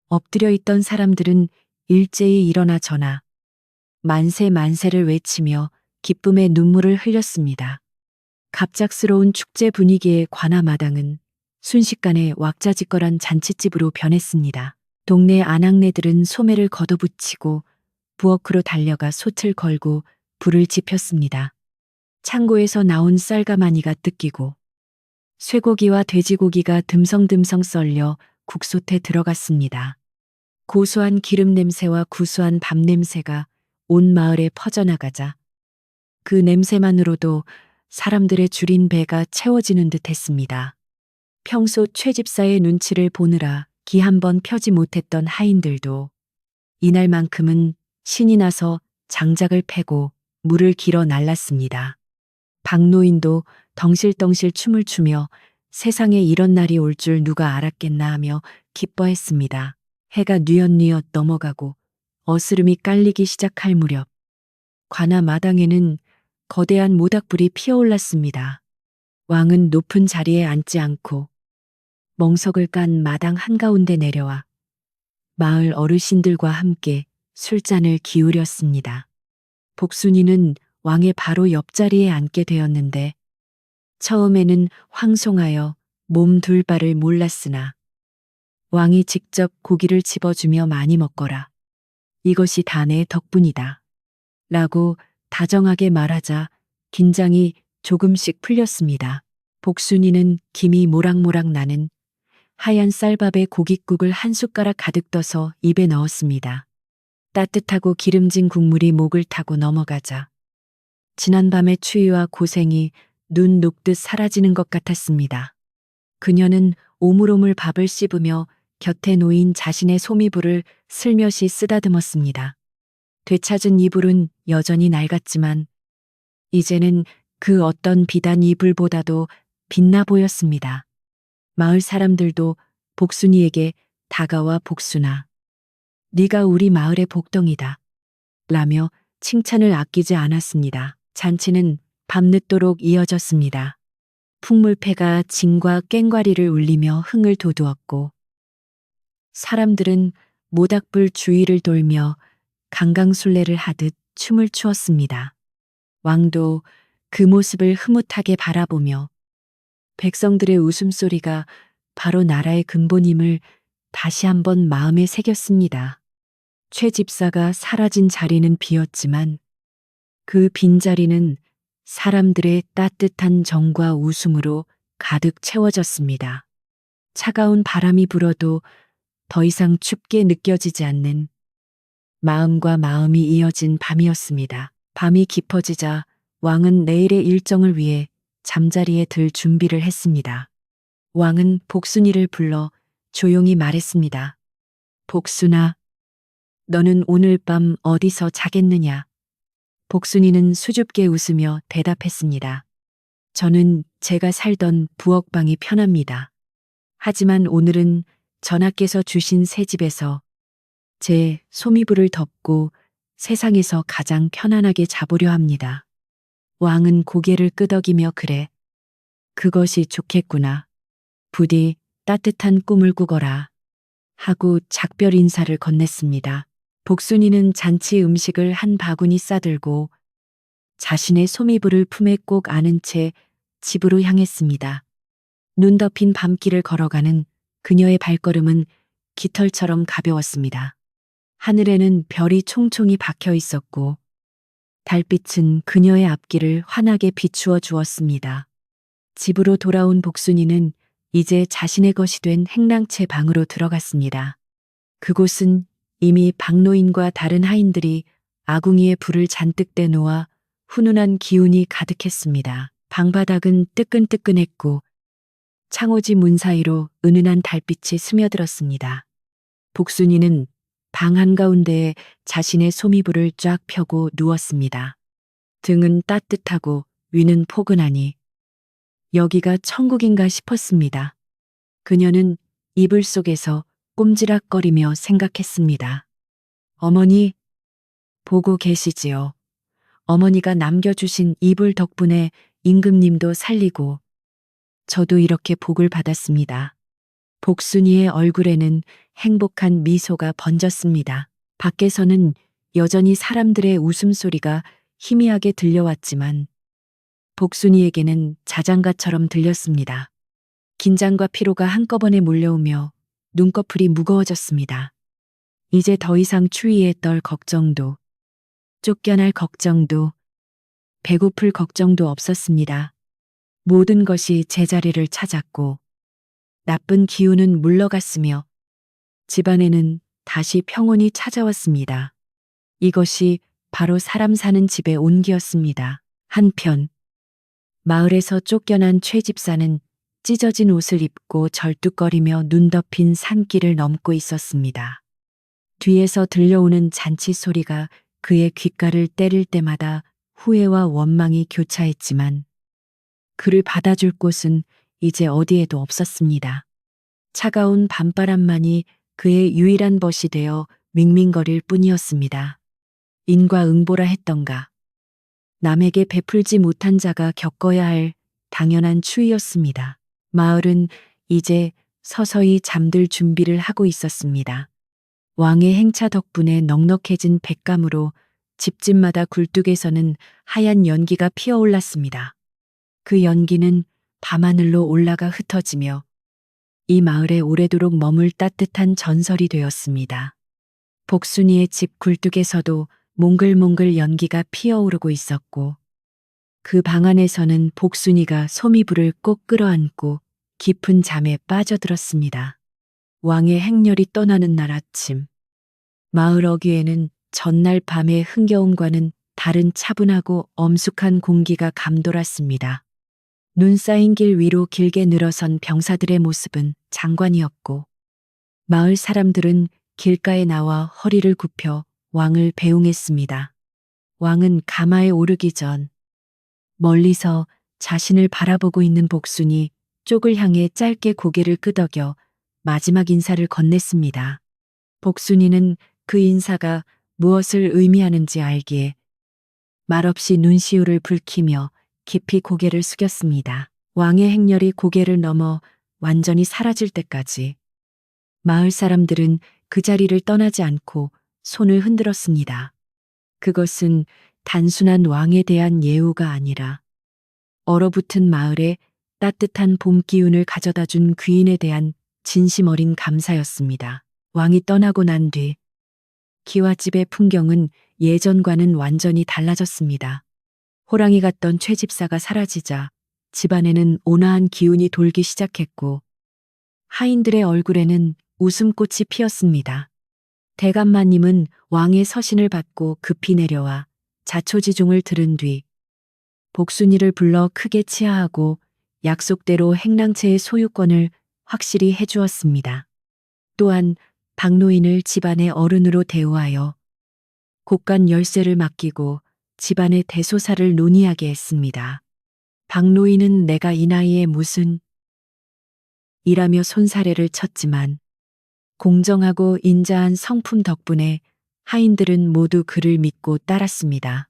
엎드려 있던 사람들은 일제히 일어나 전하 만세 만세를 외치며 기쁨의 눈물을 흘렸습니다. 갑작스러운 축제 분위기의 관아 마당은 순식간에 왁자지껄한 잔칫집으로 변했습니다. 동네 아낙네들은 소매를 걷어붙이고 부엌으로 달려가 솥을 걸고 불을 지폈습니다. 창고에서 나온 쌀가마니가 뜯기고 쇠고기와 돼지고기가 듬성듬성 썰려 국솥에 들어갔습니다. 고소한 기름 냄새와 구수한 밥 냄새가 온 마을에 퍼져나가자 그 냄새만으로도 사람들의 줄인 배가 채워지는 듯 했습니다. 평소 최 집사의 눈치를 보느라 기 한 번 펴지 못했던 하인들도 이날만큼은 신이 나서 장작을 패고 물을 길어 날랐습니다. 박노인도 덩실덩실 춤을 추며 세상에 이런 날이 올 줄 누가 알았겠나 하며 기뻐했습니다. 해가 뉘엿뉘엿 넘어가고 어스름이 깔리기 시작할 무렵 관아 마당에는 거대한 모닥불이 피어올랐습니다. 왕은 높은 자리에 앉지 않고 멍석을 깐 마당 한가운데 내려와 마을 어르신들과 함께 술잔을 기울였습니다. 복순이는 왕의 바로 옆자리에 앉게 되었는데 처음에는 황송하여 몸 둘 바를 몰랐으나 왕이 직접 고기를 집어주며 많이 먹거라. 이것이 다 내 덕분이다. 라고 다정하게 말하자 긴장이 조금씩 풀렸습니다. 복순이는 김이 모락모락 나는 하얀 쌀밥에 고깃국을 한 숟가락 가득 떠서 입에 넣었습니다. 따뜻하고 기름진 국물이 목을 타고 넘어가자 지난밤의 추위와 고생이 눈 녹듯 사라지는 것 같았습니다. 그녀는 오물오물 밥을 씹으며 곁에 놓인 자신의 소미불을 슬며시 쓰다듬었습니다. 되찾은 이불은 여전히 낡았지만 이제는 그 어떤 비단 이불보다도 빛나 보였습니다. 마을 사람들도 복순이에게 다가와 복순아, 네가 우리 마을의 복덩이다. 라며 칭찬을 아끼지 않았습니다. 잔치는 밤늦도록 이어졌습니다. 풍물패가 징과 꽹과리를 울리며 흥을 돋우었고 사람들은 모닥불 주위를 돌며 강강술래를 하듯 춤을 추었습니다. 왕도 그 모습을 흐뭇하게 바라보며 백성들의 웃음소리가 바로 나라의 근본임을 다시 한번 마음에 새겼습니다. 최 집사가 사라진 자리는 비었지만 그 빈자리는 사람들의 따뜻한 정과 웃음으로 가득 채워졌습니다. 차가운 바람이 불어도 더 이상 춥게 느껴지지 않는 마음과 마음이 이어진 밤이었습니다. 밤이 깊어지자 왕은 내일의 일정을 위해 잠자리에 들 준비를 했습니다. 왕은 복순이를 불러 조용히 말했습니다. 복순아, 너는 오늘 밤 어디서 자겠느냐? 복순이는 수줍게 웃으며 대답했습니다. 저는 제가 살던 부엌방이 편합니다. 하지만 오늘은 전하께서 주신 새 집에서 제 소미불을 덮고 세상에서 가장 편안하게 자보려 합니다. 왕은 고개를 끄덕이며 그래. 그것이 좋겠구나. 부디 따뜻한 꿈을 꾸거라. 하고 작별 인사를 건넸습니다. 복순이는 잔치 음식을 한 바구니 싸들고 자신의 소미불을 품에 꼭 안은 채 집으로 향했습니다. 눈 덮인 밤길을 걸어가는 그녀의 발걸음은 깃털처럼 가벼웠습니다. 하늘에는 별이 총총히 박혀 있었고 달빛은 그녀의 앞길을 환하게 비추어 주었습니다. 집으로 돌아온 복순이는 이제 자신의 것이 된 행랑채 방으로 들어갔습니다. 그곳은 이미 박노인과 다른 하인들이 아궁이에 불을 잔뜩 떼놓아 훈훈한 기운이 가득했습니다. 방바닥은 뜨끈뜨끈했고 창호지 문 사이로 은은한 달빛이 스며들었습니다. 복순이는 방 한가운데에 자신의 소미불을 쫙 펴고 누웠습니다. 등은 따뜻하고 위는 포근하니 여기가 천국인가 싶었습니다. 그녀는 이불 속에서 꼼지락거리며 생각했습니다. 어머니, 보고 계시지요. 어머니가 남겨주신 이불 덕분에 임금님도 살리고 저도 이렇게 복을 받았습니다. 복순이의 얼굴에는 행복한 미소가 번졌습니다. 밖에서는 여전히 사람들의 웃음소리가 희미하게 들려왔지만 복순이에게는 자장가처럼 들렸습니다. 긴장과 피로가 한꺼번에 몰려오며 눈꺼풀이 무거워졌습니다. 이제 더 이상 추위에 떨 걱정도, 쫓겨날 걱정도, 배고플 걱정도 없었습니다. 모든 것이 제자리를 찾았고 나쁜 기운은 물러갔으며 집안에는 다시 평온이 찾아왔습니다. 이것이 바로 사람 사는 집의 온기였습니다. 한편 마을에서 쫓겨난 최 집사는 찢어진 옷을 입고 절뚝거리며 눈 덮인 산길을 넘고 있었습니다. 뒤에서 들려오는 잔치 소리가 그의 귓가를 때릴 때마다 후회와 원망이 교차했지만 그를 받아줄 곳은 이제 어디에도 없었습니다. 차가운 밤바람만이 그의 유일한 벗이 되어 밍밍거릴 뿐이었습니다. 인과응보라 했던가. 남에게 베풀지 못한 자가 겪어야 할 당연한 추위였습니다. 마을은 이제 서서히 잠들 준비를 하고 있었습니다. 왕의 행차 덕분에 넉넉해진 백감으로 집집마다 굴뚝에서는 하얀 연기가 피어올랐습니다. 그 연기는 밤하늘로 올라가 흩어지며 이 마을에 오래도록 머물 따뜻한 전설이 되었습니다. 복순이의 집 굴뚝에서도 몽글몽글 연기가 피어오르고 있었고 그 방 안에서는 복순이가 소미불을 꼭 끌어안고 깊은 잠에 빠져들었습니다. 왕의 행렬이 떠나는 날 아침, 마을 어귀에는 전날 밤의 흥겨움과는 다른 차분하고 엄숙한 공기가 감돌았습니다. 눈 쌓인 길 위로 길게 늘어선 병사들의 모습은 장관이었고 마을 사람들은 길가에 나와 허리를 굽혀 왕을 배웅했습니다. 왕은 가마에 오르기 전 멀리서 자신을 바라보고 있는 복순이 쪽을 향해 짧게 고개를 끄덕여 마지막 인사를 건넸습니다. 복순이는 그 인사가 무엇을 의미하는지 알기에 말없이 눈시울을 붉히며 깊이 고개를 숙였습니다. 왕의 행렬이 고개를 넘어 완전히 사라질 때까지 마을 사람들은 그 자리를 떠나지 않고 손을 흔들었습니다. 그것은 단순한 왕에 대한 예우가 아니라 얼어붙은 마을에 따뜻한 봄 기운을 가져다 준 귀인에 대한 진심 어린 감사였습니다. 왕이 떠나고 난 뒤 기와집의 풍경은 예전과는 완전히 달라졌습니다. 호랑이 같던 최 집사가 사라지자 집안에는 온화한 기운이 돌기 시작했고 하인들의 얼굴에는 웃음꽃이 피었습니다. 대감마님은 왕의 서신을 받고 급히 내려와 자초지종을 들은 뒤 복순이를 불러 크게 치하하고 약속대로 행랑채의 소유권을 확실히 해주었습니다. 또한 박노인을 집안의 어른으로 대우하여 곳간 열쇠를 맡기고 집안의 대소사를 논의하게 했습니다. 박노인은 내가 이 나이에 무슨 이라며 손사래를 쳤지만 공정하고 인자한 성품 덕분에 하인들은 모두 그를 믿고 따랐습니다.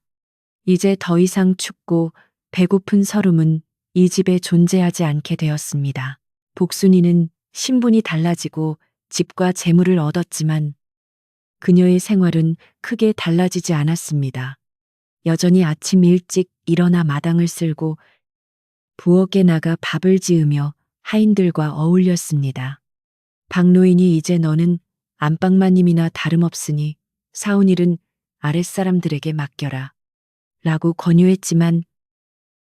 이제 더 이상 춥고 배고픈 서름은 이 집에 존재하지 않게 되었습니다. 복순이는 신분이 달라지고 집과 재물을 얻었지만 그녀의 생활은 크게 달라지지 않았습니다. 여전히 아침 일찍 일어나 마당을 쓸고 부엌에 나가 밥을 지으며 하인들과 어울렸습니다. 박노인이 이제 너는 안방마님이나 다름없으니 사온일은 아랫사람들에게 맡겨라 라고 권유했지만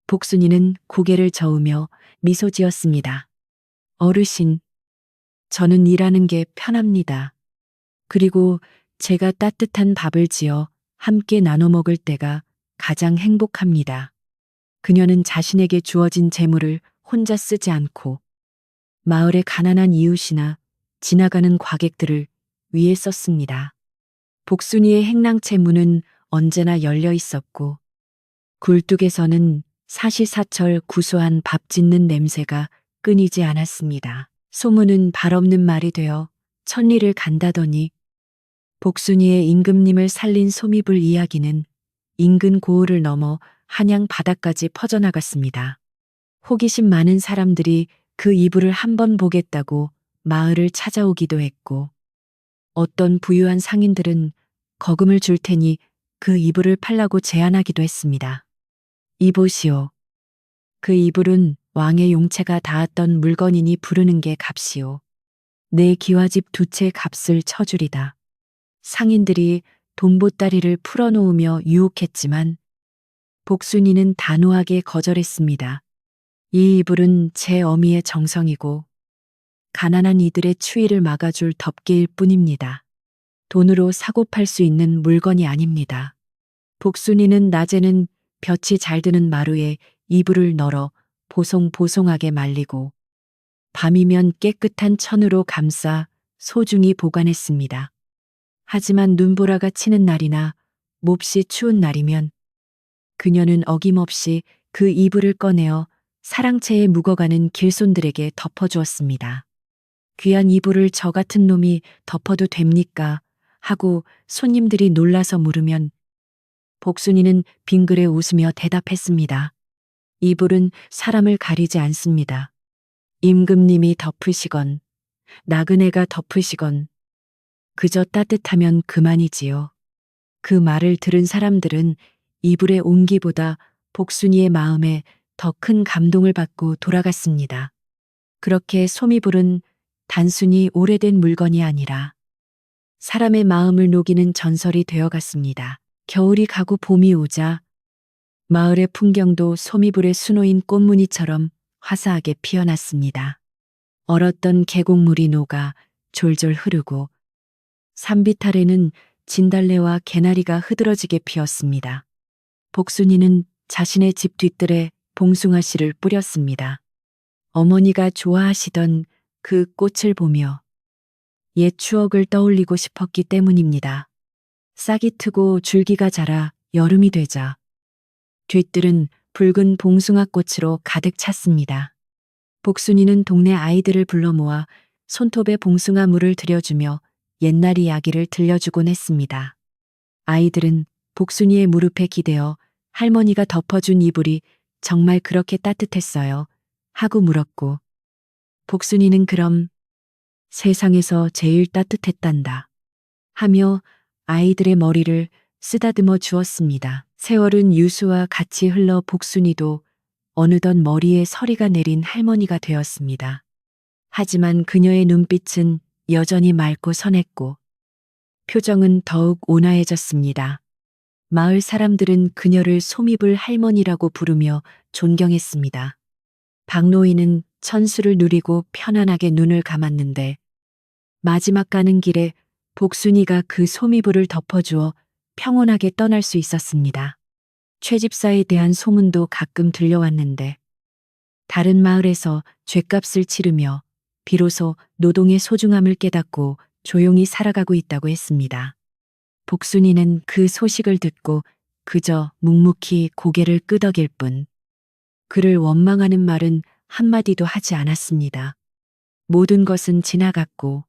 복순이는 고개를 저으며 미소 지었습니다. 어르신, 저는 일하는 게 편합니다. 그리고 제가 따뜻한 밥을 지어 함께 나눠 먹을 때가 가장 행복합니다. 그녀는 자신에게 주어진 재물을 혼자 쓰지 않고 마을의 가난한 이웃이나 지나가는 과객들을 위해 썼습니다. 복순이의 행랑채 문은 언제나 열려 있었고 굴뚝에서는 사시사철 구수한 밥 짓는 냄새가 끊이지 않았습니다. 소문은 발 없는 말이 되어 천리를 간다더니 복순이의 임금님을 살린 소미불 이야기는 인근 고을을 넘어 한양 바다까지 퍼져나갔습니다. 호기심 많은 사람들이 그 이불을 한번 보겠다고 마을을 찾아오기도 했고 어떤 부유한 상인들은 거금을 줄 테니 그 이불을 팔라고 제안하기도 했습니다. 이보시오. 그 이불은 왕의 용체가 닿았던 물건이니 부르는 게 값이오. 내 기와집 두 채 값을 쳐주리다. 상인들이 돈보따리를 풀어놓으며 유혹했지만 복순이는 단호하게 거절했습니다. 이 이불은 제 어미의 정성이고 가난한 이들의 추위를 막아줄 덮개일 뿐입니다. 돈으로 사고 팔 수 있는 물건이 아닙니다. 복순이는 낮에는 볕이 잘 드는 마루에 이불을 널어 보송보송하게 말리고 밤이면 깨끗한 천으로 감싸 소중히 보관했습니다. 하지만 눈보라가 치는 날이나 몹시 추운 날이면 그녀는 어김없이 그 이불을 꺼내어 사랑채에 묵어가는 길손들에게 덮어주었습니다. 귀한 이불을 저 같은 놈이 덮어도 됩니까? 하고 손님들이 놀라서 물으면 복순이는 빙그레 웃으며 대답했습니다. 이불은 사람을 가리지 않습니다. 임금님이 덮으시건 나그네가 덮으시건 그저 따뜻하면 그만이지요. 그 말을 들은 사람들은 이불의 온기보다 복순이의 마음에 더 큰 감동을 받고 돌아갔습니다. 그렇게 소미불은 단순히 오래된 물건이 아니라 사람의 마음을 녹이는 전설이 되어갔습니다. 겨울이 가고 봄이 오자 마을의 풍경도 소미불의 수놓인 꽃무늬처럼 화사하게 피어났습니다. 얼었던 계곡물이 녹아 졸졸 흐르고 산빛 아래는 진달래와 개나리가 흐드러지게 피었습니다. 복순이는 자신의 집 뒤뜰에 봉숭아 씨를 뿌렸습니다. 어머니가 좋아하시던 그 꽃을 보며 옛 추억을 떠올리고 싶었기 때문입니다. 싹이 트고 줄기가 자라 여름이 되자 뒤뜰은 붉은 봉숭아 꽃으로 가득 찼습니다. 복순이는 동네 아이들을 불러 모아 손톱에 봉숭아 물을 들여주며 옛날 이야기를 들려주곤 했습니다. 아이들은 복순이의 무릎에 기대어 할머니가 덮어준 이불이 정말 그렇게 따뜻했어요 하고 물었고 복순이는 그럼 세상에서 제일 따뜻했단다 하며 아이들의 머리를 쓰다듬어 주었습니다. 세월은 유수와 같이 흘러 복순이도 어느덧 머리에 서리가 내린 할머니가 되었습니다. 하지만 그녀의 눈빛은 여전히 맑고 선했고 표정은 더욱 온화해졌습니다. 마을 사람들은 그녀를 소미불 할머니라고 부르며 존경했습니다. 박노인은 천수를 누리고 편안하게 눈을 감았는데 마지막 가는 길에 복순이가 그 소미불을 덮어주어 평온하게 떠날 수 있었습니다. 최집사에 대한 소문도 가끔 들려왔는데 다른 마을에서 죗값을 치르며 비로소 노동의 소중함을 깨닫고 조용히 살아가고 있다고 했습니다. 복순이는 그 소식을 듣고 그저 묵묵히 고개를 끄덕일 뿐 그를 원망하는 말은 한마디도 하지 않았습니다. 모든 것은 지나갔고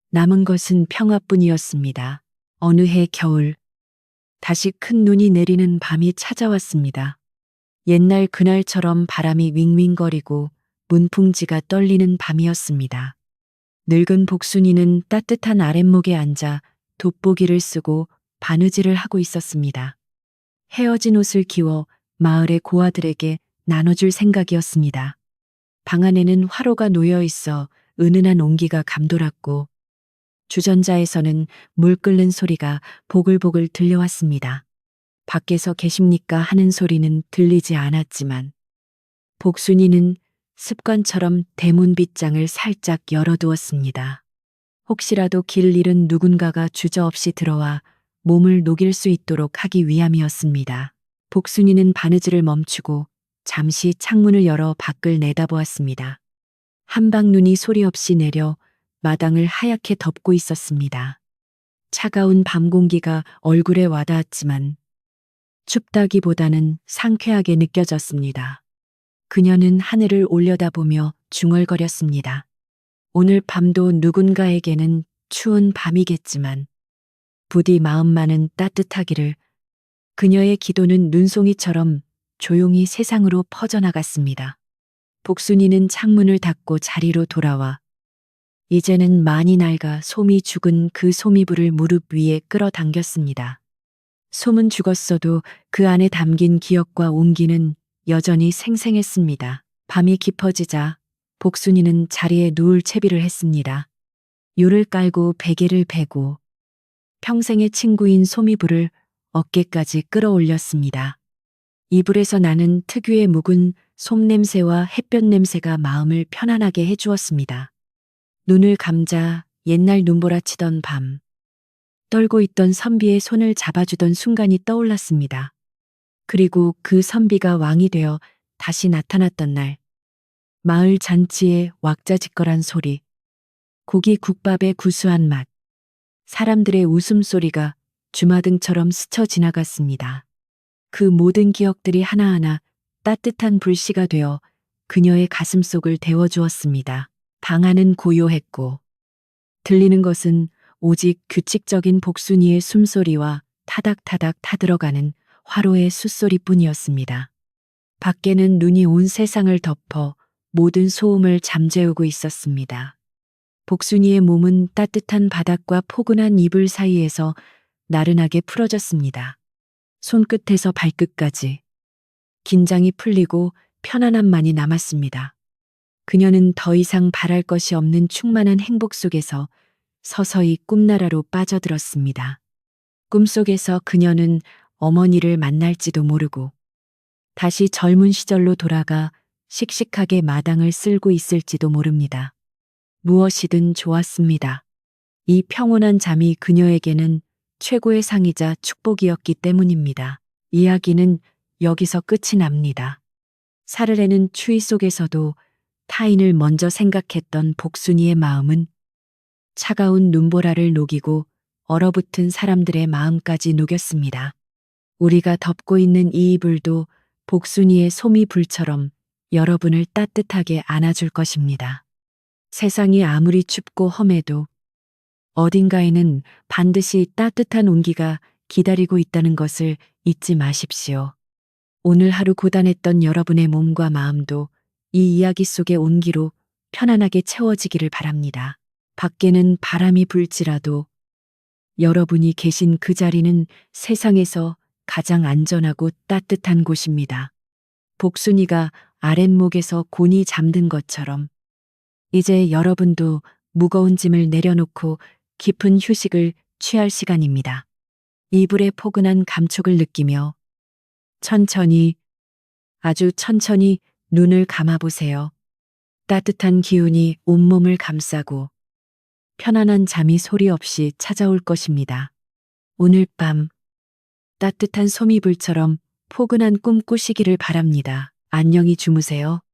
남은 것은 평화뿐이었습니다. 어느 해 겨울, 다시 큰 눈이 내리는 밤이 찾아왔습니다. 옛날 그날처럼 바람이 윙윙거리고 문풍지가 떨리는 밤이었습니다. 늙은 복순이는 따뜻한 아랫목에 앉아 돋보기를 쓰고 바느질을 하고 있었습니다. 헤어진 옷을 기워 마을의 고아들에게 나눠줄 생각이었습니다. 방 안에는 화로가 놓여 있어 은은한 온기가 감돌았고 주전자에서는 물 끓는 소리가 보글보글 들려왔습니다. 밖에서 계십니까 하는 소리는 들리지 않았지만 복순이는 습관처럼 대문 빗장을 살짝 열어두었습니다. 혹시라도 길 잃은 누군가가 주저없이 들어와 몸을 녹일 수 있도록 하기 위함이었습니다. 복순이는 바느질을 멈추고 잠시 창문을 열어 밖을 내다보았습니다. 한방눈이 소리 없이 내려 마당을 하얗게 덮고 있었습니다. 차가운 밤 공기가 얼굴에 와닿았지만 춥다기보다는 상쾌하게 느껴졌습니다. 그녀는 하늘을 올려다보며 중얼거렸습니다. 오늘 밤도 누군가에게는 추운 밤이겠지만 부디 마음만은 따뜻하기를. 그녀의 기도는 눈송이처럼 조용히 세상으로 퍼져나갔습니다. 복순이는 창문을 닫고 자리로 돌아와 이제는 많이 낡아 솜이 죽은 그 솜이불을 무릎 위에 끌어당겼습니다. 솜은 죽었어도 그 안에 담긴 기억과 온기는 여전히 생생했습니다. 밤이 깊어지자 복순이는 자리에 누울 채비를 했습니다. 요를 깔고 베개를 베고 평생의 친구인 솜이불을 어깨까지 끌어올렸습니다. 이불에서 나는 특유의 묵은 솜 냄새와 햇볕 냄새가 마음을 편안하게 해주었습니다. 눈을 감자 옛날 눈보라치던 밤, 떨고 있던 선비의 손을 잡아주던 순간이 떠올랐습니다. 그리고 그 선비가 왕이 되어 다시 나타났던 날, 마을 잔치의 왁자지껄한 소리, 고기 국밥의 구수한 맛, 사람들의 웃음소리가 주마등처럼 스쳐 지나갔습니다. 그 모든 기억들이 하나하나 따뜻한 불씨가 되어 그녀의 가슴속을 데워주었습니다. 방 안은 고요했고 들리는 것은 오직 규칙적인 복순이의 숨소리와 타닥타닥 타들어가는 화로의 숫소리뿐이었습니다. 밖에는 눈이 온 세상을 덮어 모든 소음을 잠재우고 있었습니다. 복순이의 몸은 따뜻한 바닥과 포근한 이불 사이에서 나른하게 풀어졌습니다. 손끝에서 발끝까지 긴장이 풀리고 편안함만이 남았습니다. 그녀는 더 이상 바랄 것이 없는 충만한 행복 속에서 서서히 꿈나라로 빠져들었습니다. 꿈속에서 그녀는 어머니를 만날지도 모르고 다시 젊은 시절로 돌아가 씩씩하게 마당을 쓸고 있을지도 모릅니다. 무엇이든 좋았습니다. 이 평온한 잠이 그녀에게는 최고의 상이자 축복이었기 때문입니다. 이야기는 여기서 끝이 납니다. 사르르는 추위 속에서도 타인을 먼저 생각했던 복순이의 마음은 차가운 눈보라를 녹이고 얼어붙은 사람들의 마음까지 녹였습니다. 우리가 덮고 있는 이 이불도 복순이의 솜이 불처럼 여러분을 따뜻하게 안아줄 것입니다. 세상이 아무리 춥고 험해도 어딘가에는 반드시 따뜻한 온기가 기다리고 있다는 것을 잊지 마십시오. 오늘 하루 고단했던 여러분의 몸과 마음도 이 이야기 속의 온기로 편안하게 채워지기를 바랍니다. 밖에는 바람이 불지라도 여러분이 계신 그 자리는 세상에서 가장 안전하고 따뜻한 곳입니다. 복순이가 아랫목에서 곤히 잠든 것처럼 이제 여러분도 무거운 짐을 내려놓고 깊은 휴식을 취할 시간입니다. 이불의 포근한 감촉을 느끼며 천천히, 아주 천천히 눈을 감아보세요. 따뜻한 기운이 온몸을 감싸고 편안한 잠이 소리 없이 찾아올 것입니다. 오늘 밤 따뜻한 솜이불처럼 포근한 꿈 꾸시기를 바랍니다. 안녕히 주무세요.